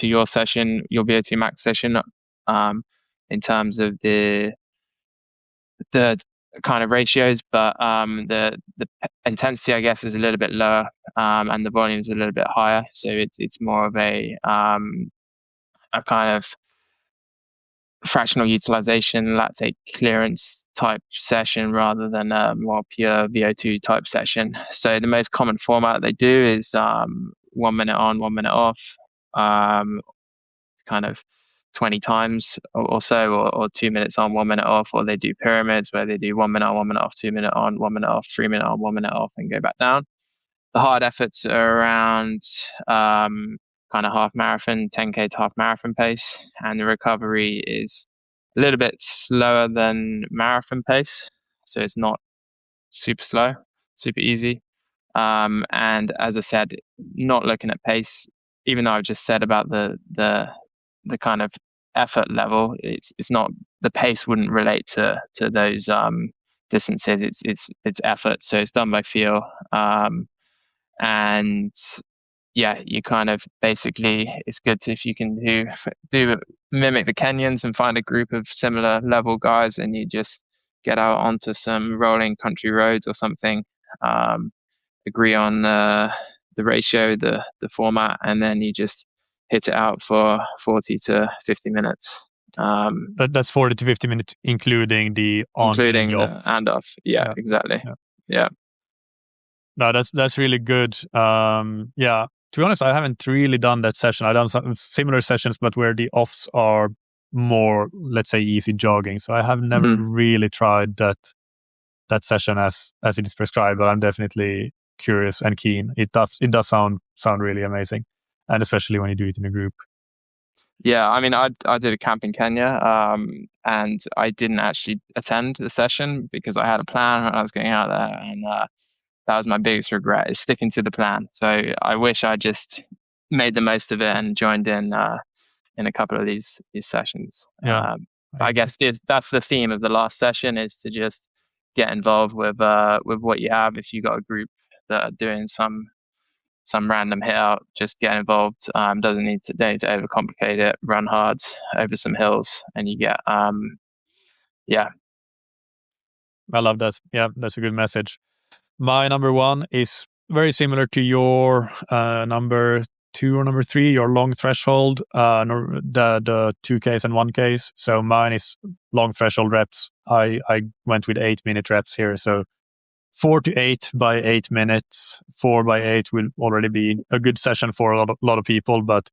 your session, your VO2 max session, in terms of the kind of ratios, but the intensity, I guess, is a little bit lower, and the volume is a little bit higher. So it's more of a kind of fractional utilization, lactate clearance type session, rather than a more pure VO2 type session. So the most common format they do is 1 minute on, 1 minute off, kind of 20 times or so, or 2 minutes on, 1 minute off, or they do pyramids where they do 1 minute on, 1 minute off, 2 minute on, 1 minute off, 3 minute on, 1 minute off, and go back down. The hard efforts are around kind of half marathon, 10K to half marathon pace, and the recovery is a little bit slower than marathon pace, so it's not super slow, super easy. And as I said, not looking at pace, even though I've just said about the kind of effort level, it's not, the pace wouldn't relate to those distances. It's effort, so it's done by feel. And yeah, you kind of basically, it's good if you can do mimic the Kenyans and find a group of similar level guys, and you just get out onto some rolling country roads or something, agree on the ratio, the format, and then you just hit it out for 40 to 50 minutes. That's 40 to 50 minutes, including the on, including and the and off. Yeah, exactly. Yeah. No, that's really good. To be honest, I haven't really done that session. I've done some similar sessions, but where the offs are more, let's say, easy jogging. So I have never really tried that session as it is prescribed, but I'm definitely curious and keen. It does sound really amazing, and especially when you do it in a group. Yeah, I mean, I did a camp in Kenya, and I didn't actually attend the session because I had a plan when I was going out there, and that was my biggest regret, is sticking to the plan. So I wish I just made the most of it and joined in a couple of these sessions. Yeah, I guess that's the theme of the last session, is to just get involved with what you have. If you got a group that are doing some random hit out, just get involved. Doesn't need to overcomplicate it. Run hard over some hills, and you get yeah. I love that. Yeah, that's a good message. My number 1 is very similar to your number 2 or number 3, your long threshold, the 2Ks and 1Ks. So mine is long threshold reps. I went with 8-minute reps here. So 4 to 8 by 8 minutes. 4 by 8 will already be a good session for a lot of people. But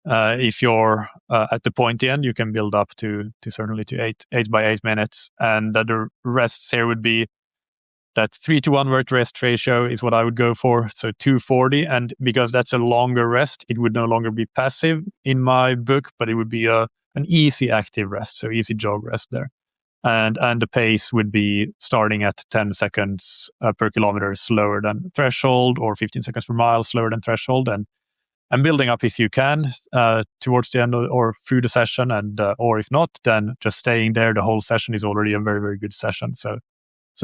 if you're at the pointy end, you can build up to certainly to 8 by 8 minutes. And the rests here would be that 3-to-1 work rest ratio is what I would go for. So 240. And because that's a longer rest, it would no longer be passive in my book, but it would be an easy active rest. So easy jog rest there. and the pace would be starting at 10 seconds per kilometer slower than threshold, or 15 seconds per mile slower than threshold, and building up if you can towards the end or through the session, and or if not, then just staying there the whole session is already a very, very good session. So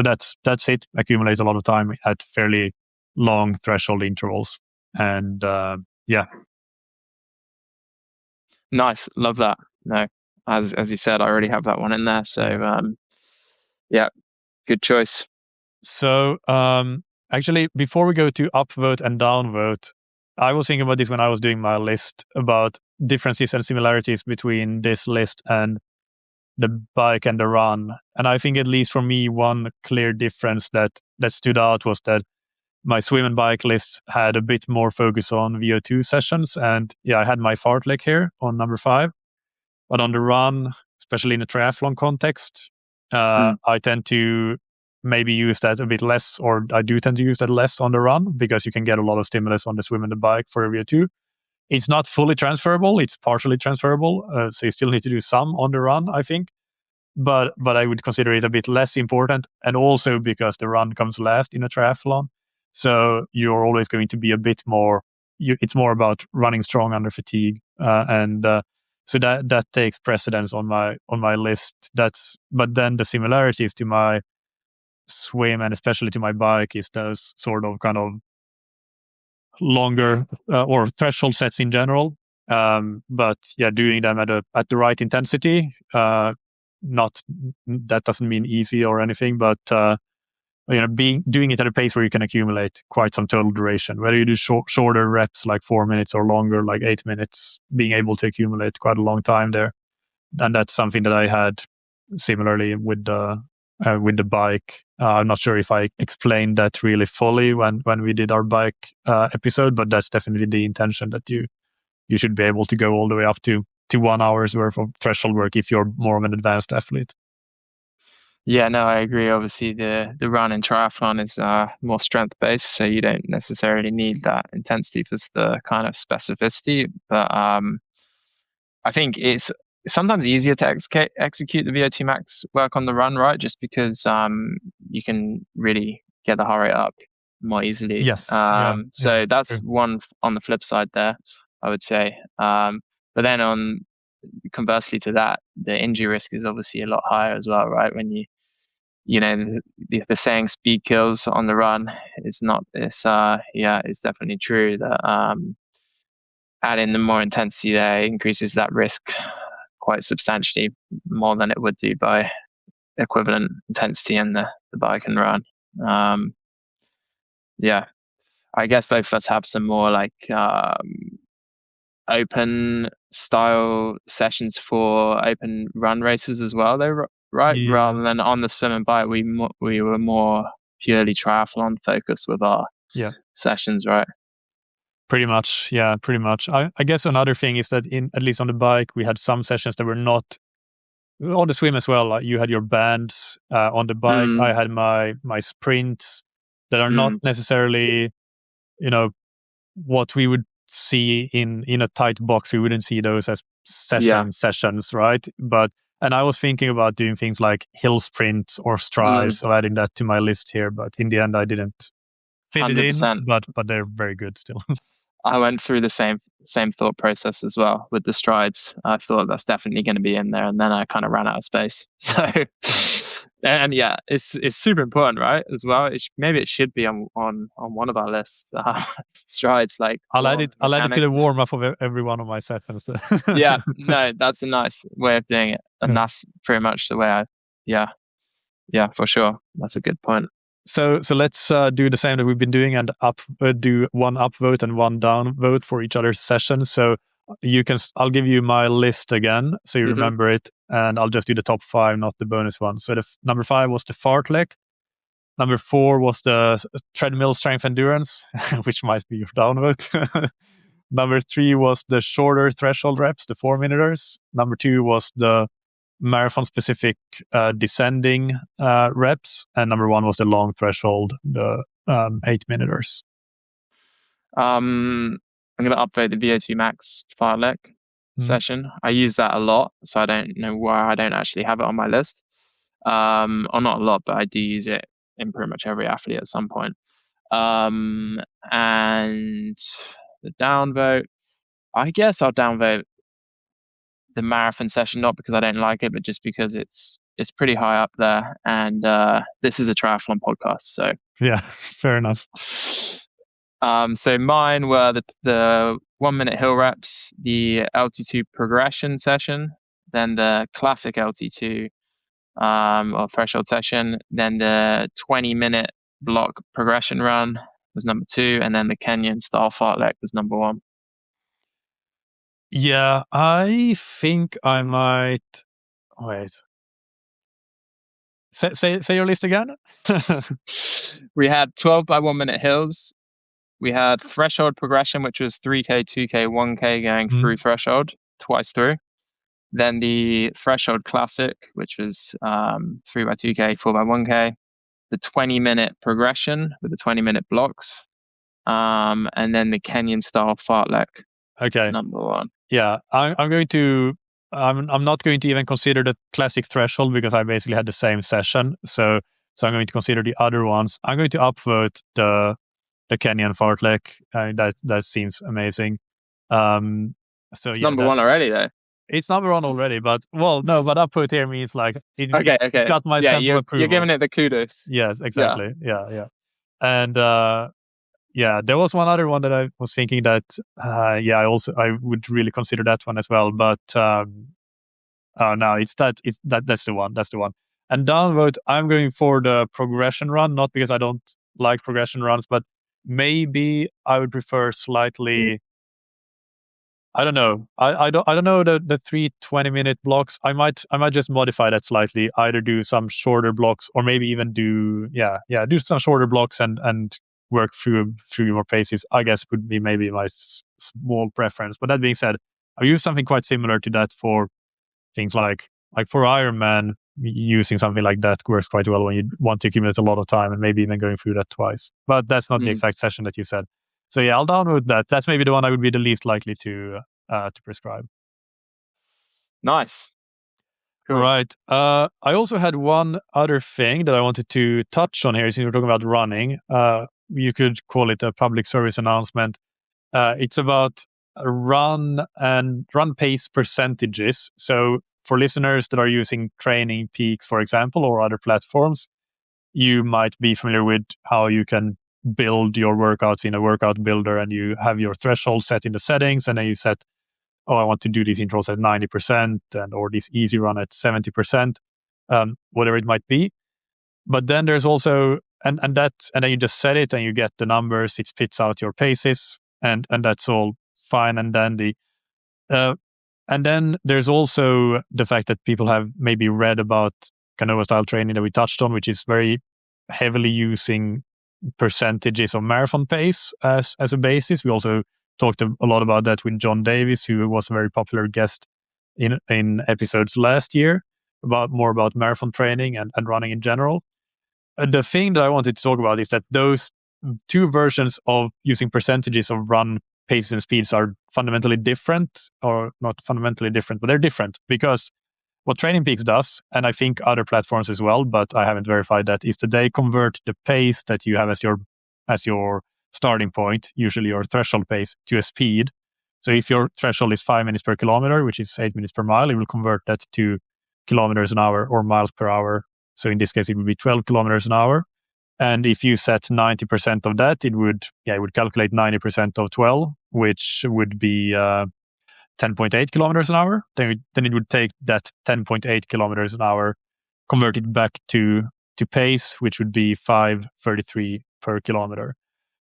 that's it. Accumulate a lot of time at fairly long threshold intervals, and yeah. Nice, love that. No, as you said, I already have that one in there. So yeah, good choice. So actually, before we go to upvote and downvote, I was thinking about this when I was doing my list about differences and similarities between this list and the bike and the run. And I think, at least for me, one clear difference that stood out was that my swim and bike lists had a bit more focus on VO2 sessions. And yeah, I had my Fartlek here on number 5. But on the run, especially in a triathlon context, I tend to maybe use that a bit less, or I do tend to use that less on the run, because you can get a lot of stimulus on the swim and the bike for a VO2. It's not fully transferable. It's partially transferable. So you still need to do some on the run, I think. But I would consider it a bit less important. And also because the run comes last in a triathlon. So you're always going to be a bit more, it's more about running strong under fatigue. So that takes precedence on my list. But then the similarities to my swim, and especially to my bike, is those sort of kind of longer or threshold sets in general. But yeah, doing them at the right intensity. Not that doesn't mean easy or anything, but doing it at a pace where you can accumulate quite some total duration. Whether you do shorter reps like 4 minutes, or longer like 8 minutes, being able to accumulate quite a long time there. And that's something that I had similarly with the bike. I'm not sure if I explained that really fully when we did our bike episode, but that's definitely the intention, that you should be able to go all the way up to 1 hour's worth of threshold work if you're more of an advanced athlete. Yeah, no, I agree. Obviously, the run in triathlon is more strength based, so you don't necessarily need that intensity for the kind of specificity. But I think it's sometimes easier to execute the VO2 max work on the run, right? Just because you can really get the heart rate up more easily. Yes. So that's one on the flip side there, I would say. But then conversely to that, the injury risk is obviously a lot higher as well, right? When the saying speed kills on the run, it's definitely true that adding the more intensity there increases that risk quite substantially more than it would do by equivalent intensity in the bike and run. Yeah, I guess both of us have some more like open style sessions for open run races as well, though, right? Yeah. Rather than on the swim and bike, we were more purely triathlon focused with our sessions, right? Pretty much, yeah, pretty much. I guess another thing is that at least on the bike, we had some sessions that were not on the swim as well. Like you had your bands on the bike. I had my sprints that are not necessarily, what we would see in a tight box. We wouldn't see those as sessions, right? And I was thinking about doing things like hill sprints or strides, so adding that to my list here. But in the end, I didn't fit 100%. It in. But they're very good still. I went through the same thought process as well with the strides. I thought that's definitely going to be in there, and then I kind of ran out of space. So, and yeah, it's super important, right? As well, maybe it should be on one of our lists. Strides, like I'll add it to the warm up of every one of my sessions. Yeah, no, that's a nice way of doing it, and that's pretty much the way yeah, for sure. That's a good point. So let's do the same that we've been doing, and do one upvote and one downvote for each other's session. So I'll give you my list again, so you remember it, and I'll just do the top 5, not the bonus one. So number 5 was the Fartlek. Number 4 was the treadmill strength endurance, which might be your downvote. Number 3 was the shorter threshold reps, the 4-minuters. Number 2 was the marathon specific descending reps, and number 1 was the long threshold, the 8-minuters. I'm going to upvote the VO2 max Fartlek session. I use that a lot, so I don't know why I don't actually have it on my list. or not a lot, but I do use it in pretty much every athlete at some point. And the downvote, I guess I'll downvote the marathon session, not because I don't like it, but just because it's pretty high up there. And this is a triathlon podcast, so yeah, fair enough. So mine were the 1 minute hill reps, the LT2 progression session, then the classic LT2 or threshold session, then the 20-minute block progression run was number 2, and then the Kenyan style fartlek was number 1. Yeah, I think I might. Wait. Say your list again. We had 12 by 1 minute hills. We had threshold progression, which was 3K, 2K, 1K going through threshold twice through. Then the threshold classic, which was 3 by 2K, 4 by 1K. The 20-minute progression with the 20-minute blocks. And then the Kenyan style fartlek. Okay. Number 1. Yeah, I'm not going to even consider the classic threshold because I basically had the same session. So I'm going to consider the other ones. I'm going to upvote the Kenyan fartlek. That seems amazing. So it's number 1 already, though. It's number 1 already, but upvote here means like it's got my stamp of approval. You're giving it the kudos. Yes, exactly. Yeah. And there was one other one that I was thinking that I would really consider that one as well, but no, that's the one. And downvote, I'm going for the progression run, not because I don't like progression runs, but maybe I would prefer slightly. I don't know. I don't know the 3 20-minute blocks. I might just modify that slightly. Either do some shorter blocks, or maybe even do some shorter blocks and work through more paces. I guess would be maybe my small preference. But that being said, I use something quite similar to that for things like for Ironman. Using something like that works quite well when you want to accumulate a lot of time, and maybe even going through that twice. But that's not the exact session that you said. So yeah, I'll download that. That's maybe the one I would be the least likely to prescribe. Nice. Cool. Right. I also had one other thing that I wanted to touch on here, since we're talking about running. You could call it a public service announcement. It's about run pace percentages. So for listeners that are using Training Peaks, for example, or other platforms, you might be familiar with how you can build your workouts in a workout builder, and you have your threshold set in the settings, and then you set, I want to do these intervals at 90% or this easy run at 70%, whatever it might be. But then there's also, and then you just set it and you get the numbers, it spits out your paces, and that's all fine and dandy. And then there's also the fact that people have maybe read about Canova style training that we touched on, which is very heavily using percentages of marathon pace as a basis. We also talked a lot about that with John Davis, who was a very popular guest in episodes last year, more about marathon training and running in general. The thing that I wanted to talk about is that those two versions of using percentages of run paces and speeds are fundamentally different, or not fundamentally different, but they're different, because what Training Peaks does, and I think other platforms as well, but I haven't verified that, is that they convert the pace that you have as your starting point, usually your threshold pace, to a speed. So if your threshold is 5 minutes per kilometer, which is 8 minutes per mile, it will convert that to kilometers an hour or miles per hour. So in this case, it would be 12 kilometers an hour. And if you set 90% of that, it would calculate 90% of 12, which would be 10.8 kilometers an hour. Then it would take that 10.8 kilometers an hour, convert it back to pace, which would be 5:33 per kilometer.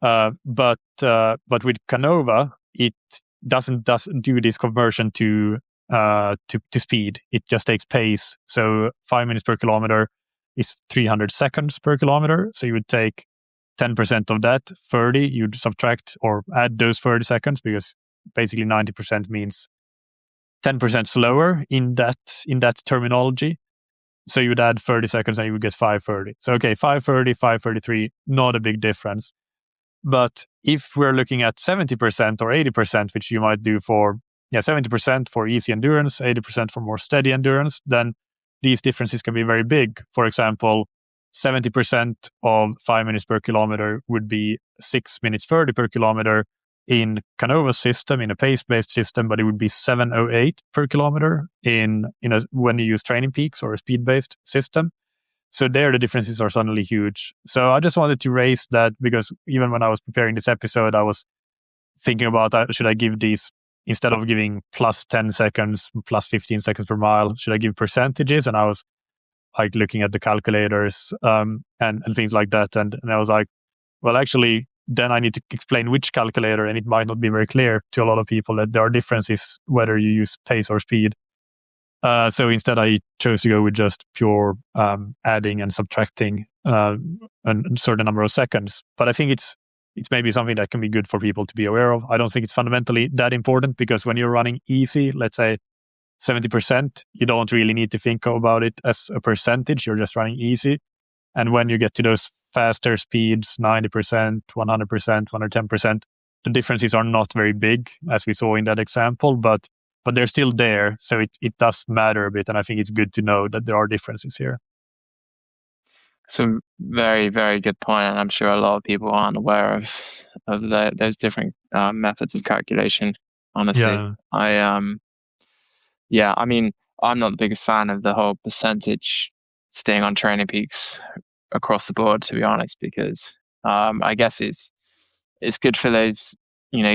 But with Canova, it doesn't do this conversion to speed. It just takes pace. So 5 minutes per kilometer is 300 seconds per kilometer. So you would take 10% of that, 30. You'd subtract or add those 30 seconds, because basically 90% means 10% slower in that terminology. So you would add 30 seconds and you would get 5:30. So okay, 5:30, 5:33, not a big difference. But if we're looking at 70% or 80%, which you might do for 70% for easy endurance, 80% for more steady endurance, then these differences can be very big. For example, 70% of 5 minutes per kilometer would be 6 minutes 30 per kilometer in Canova's system, in a pace-based system, but it would be 7:08 per kilometer when you use Training Peaks or a speed-based system. So there, the differences are suddenly huge. So I just wanted to raise that, because even when I was preparing this episode, I was thinking about, should I give these, instead of giving plus 10 seconds, plus 15 seconds per mile, should I give percentages? And I was like looking at the calculators and things like that. And I was like, well, actually, then I need to explain which calculator, and it might not be very clear to a lot of people that there are differences whether you use pace or speed. So instead, I chose to go with just pure adding and subtracting a certain number of seconds. But I think it's maybe something that can be good for people to be aware of. I don't think it's fundamentally that important, because when you're running easy, let's say 70%, you don't really need to think about it as a percentage. You're just running easy. And when you get to those faster speeds, 90%, 100%, 110%, the differences are not very big, as we saw in that example, but they're still there. So it does matter a bit. And I think it's good to know that there are differences here. Some very, very good point. And I'm sure a lot of people aren't aware of those different methods of calculation, honestly. Yeah. I mean, I'm not the biggest fan of the whole percentage staying on Training Peaks across the board, to be honest, because I guess it's good for those,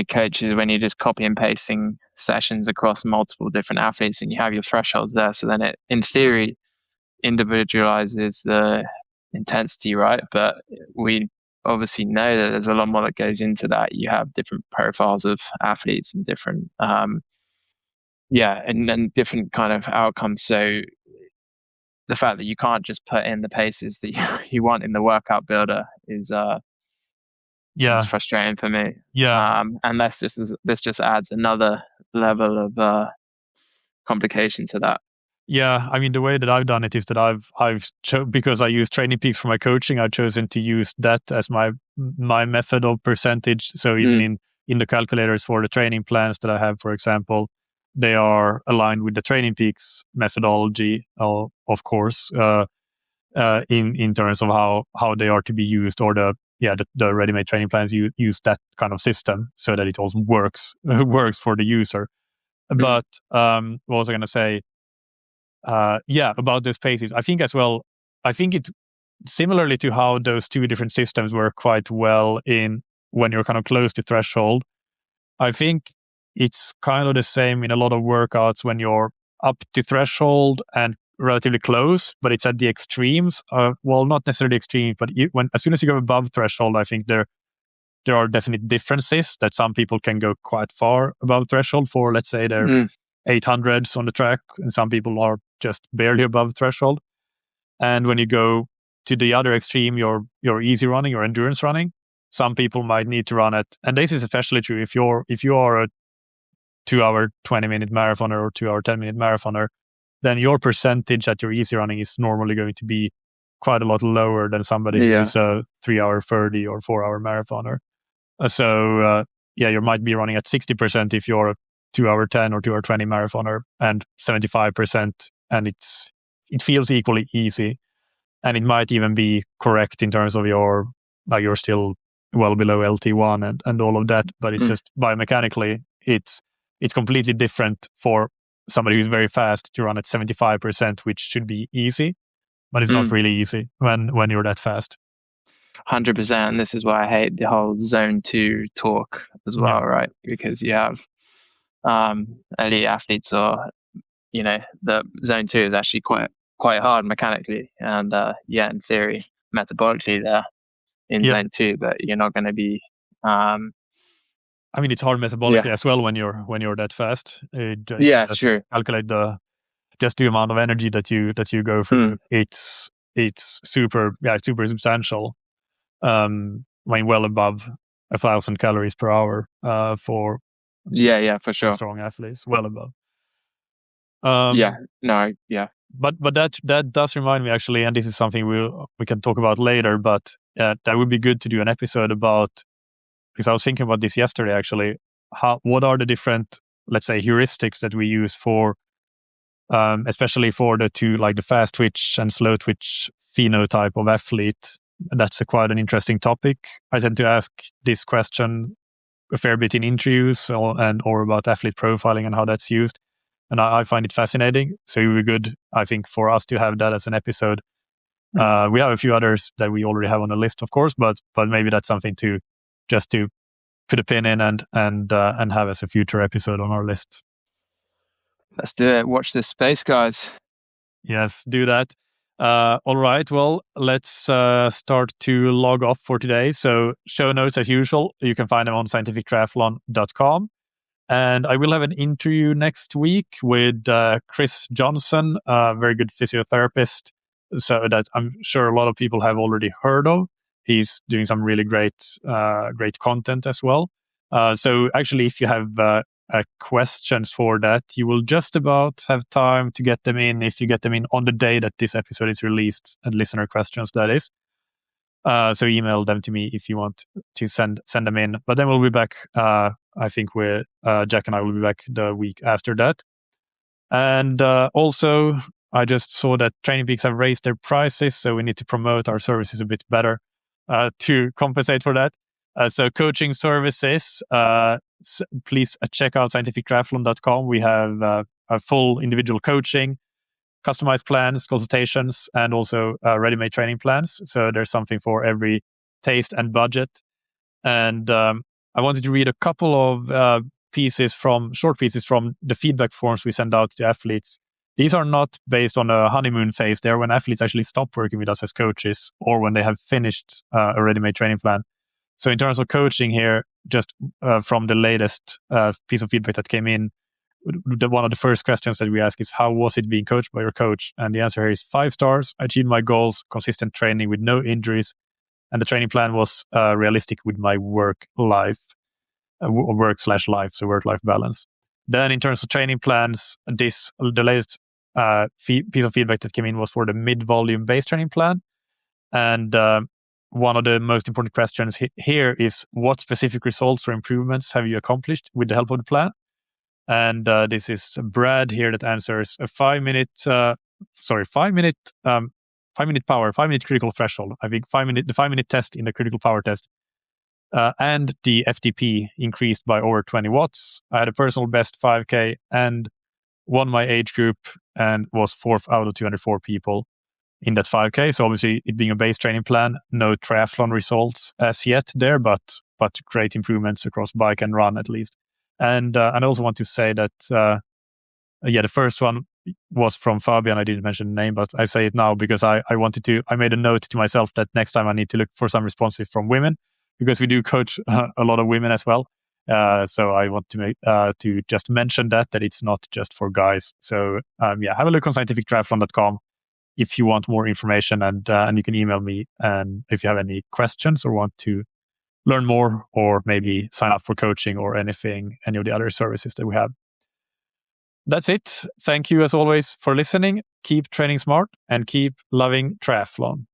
coaches when you're just copy and pasting sessions across multiple different athletes and you have your thresholds there. So then it, in theory, individualizes the intensity, right? But we obviously know that there's a lot more that goes into that. You have different profiles of athletes and different, and different kind of outcomes. So the fact that you can't just put in the paces that you want in the workout builder is frustrating for me. And this just adds another level of complication to that. Yeah, I mean, the way that I've done it is that I've because I use Training Peaks for my coaching, I've chosen to use that as my method of percentage. So even in the calculators for the training plans that I have, for example, they are aligned with the Training Peaks methodology, of course, in terms of how they are to be used, or the ready-made training plans use that kind of system so that it also works for the user. But what was I going to say? About those paces, I think as well, I think it similarly to how those two different systems work quite well in when you're kind of close to threshold. I think it's kind of the same in a lot of workouts when you're up to threshold and relatively close, but it's at the extremes. Well, not necessarily extreme, but as soon as you go above threshold, I think there are definite differences that some people can go quite far above threshold for, let's say, their 800s on the track, and some people are just barely above threshold. And when you go to the other extreme, your easy running, your endurance running, some people might need to run it. And this is especially true if you are a 2-hour 20-minute marathoner or 2-hour 10-minute marathoner, then your percentage at your easy running is normally going to be quite a lot lower than somebody who's a 3-hour 30 or 4-hour marathoner. You might be running at 60% if you're a 2-hour 10 or 2-hour 20 marathoner, and 75%, and it feels equally easy. And it might even be correct in terms of you're still well below LT1 and all of that, but it's just biomechanically, it's completely different for somebody who's very fast to run at 75%, which should be easy, but it's not really easy when you're that fast. 100%. And this is why I hate the whole zone 2 talk as well, right? Because you have elite athletes, or the zone 2 is actually quite hard mechanically, and in theory, metabolically they're in zone 2, but you're not going to be. I mean, it's hard metabolically as well when you're that fast. Sure. Calculate just the amount of energy that you go through. It's super substantial. I mean, well above 1,000 calories per hour for for sure, strong athletes, well above. But that does remind me, actually, and this is something we can talk about later, but that would be good to do an episode about, because I was thinking about this yesterday, actually. What are the different, let's say, heuristics that we use for especially for the two, like the fast twitch and slow twitch phenotype of athlete. That's quite an interesting topic. I tend to ask this question a fair bit in interviews or about athlete profiling and how that's used. And I find it fascinating. So it would be good, I think, for us to have that as an episode. We have a few others that we already have on the list, of course, but maybe that's something to put a pin in and have as a future episode on our list. Let's do it. Watch this space, guys. Yes, do that. All right. Well, let's start to log off for today. So show notes as usual. You can find them on scientifictriathlon.com. And I will have an interview next week with Chris Johnson, a very good physiotherapist. So that I'm sure a lot of people have already heard of. He's doing some really great content as well. So actually, if you have questions for that, you will just about have time to get them in if you get them in on the day that this episode is released, and listener questions, that is. So email them to me if you want to send them in. But then we'll be back. I think Jack and I will be back the week after that. And also, I just saw that Training Peaks have raised their prices, so we need to promote our services a bit better to compensate for that. So coaching services, please check out scientifictriathlon.com. We have a full individual coaching, customized plans, consultations, and also ready-made training plans. So there's something for every taste and budget. And I wanted to read a couple of short pieces from the feedback forms we send out to athletes. These are not based on a honeymoon phase. They're when athletes actually stop working with us as coaches or when they have finished a ready-made training plan. So in terms of coaching here, just from the latest piece of feedback that came in, one of the first questions that we ask is, how was it being coached by your coach? And the answer here is 5 stars. I achieved my goals, consistent training with no injuries. And the training plan was realistic with my work-life, work/life, so work-life balance. Then in terms of training plans, the latest piece of feedback that came in was for the mid-volume base training plan. And one of the most important questions here is, what specific results or improvements have you accomplished with the help of the plan? And this is Brad here that answers a 5-minute critical threshold. I think the 5-minute test in the critical power test. And the FTP increased by over 20 watts. I had a personal best 5K and won my age group and was 4th out of 204 people in that 5K. So obviously, it being a base training plan, no triathlon results as yet there, but great improvements across bike and run at least. And I also want to say that, the first one was from Fabian. I didn't mention the name, but I say it now because I made a note to myself that next time I need to look for some responses from women, because we do coach a lot of women as well. So I want to just mention that it's not just for guys. So have a look on scientifictriathlon.com if you want more information, and you can email me and if you have any questions or want to learn more, or maybe sign up for coaching or any of the other services that we have. That's it. Thank you as always for listening. Keep training smart and keep loving triathlon.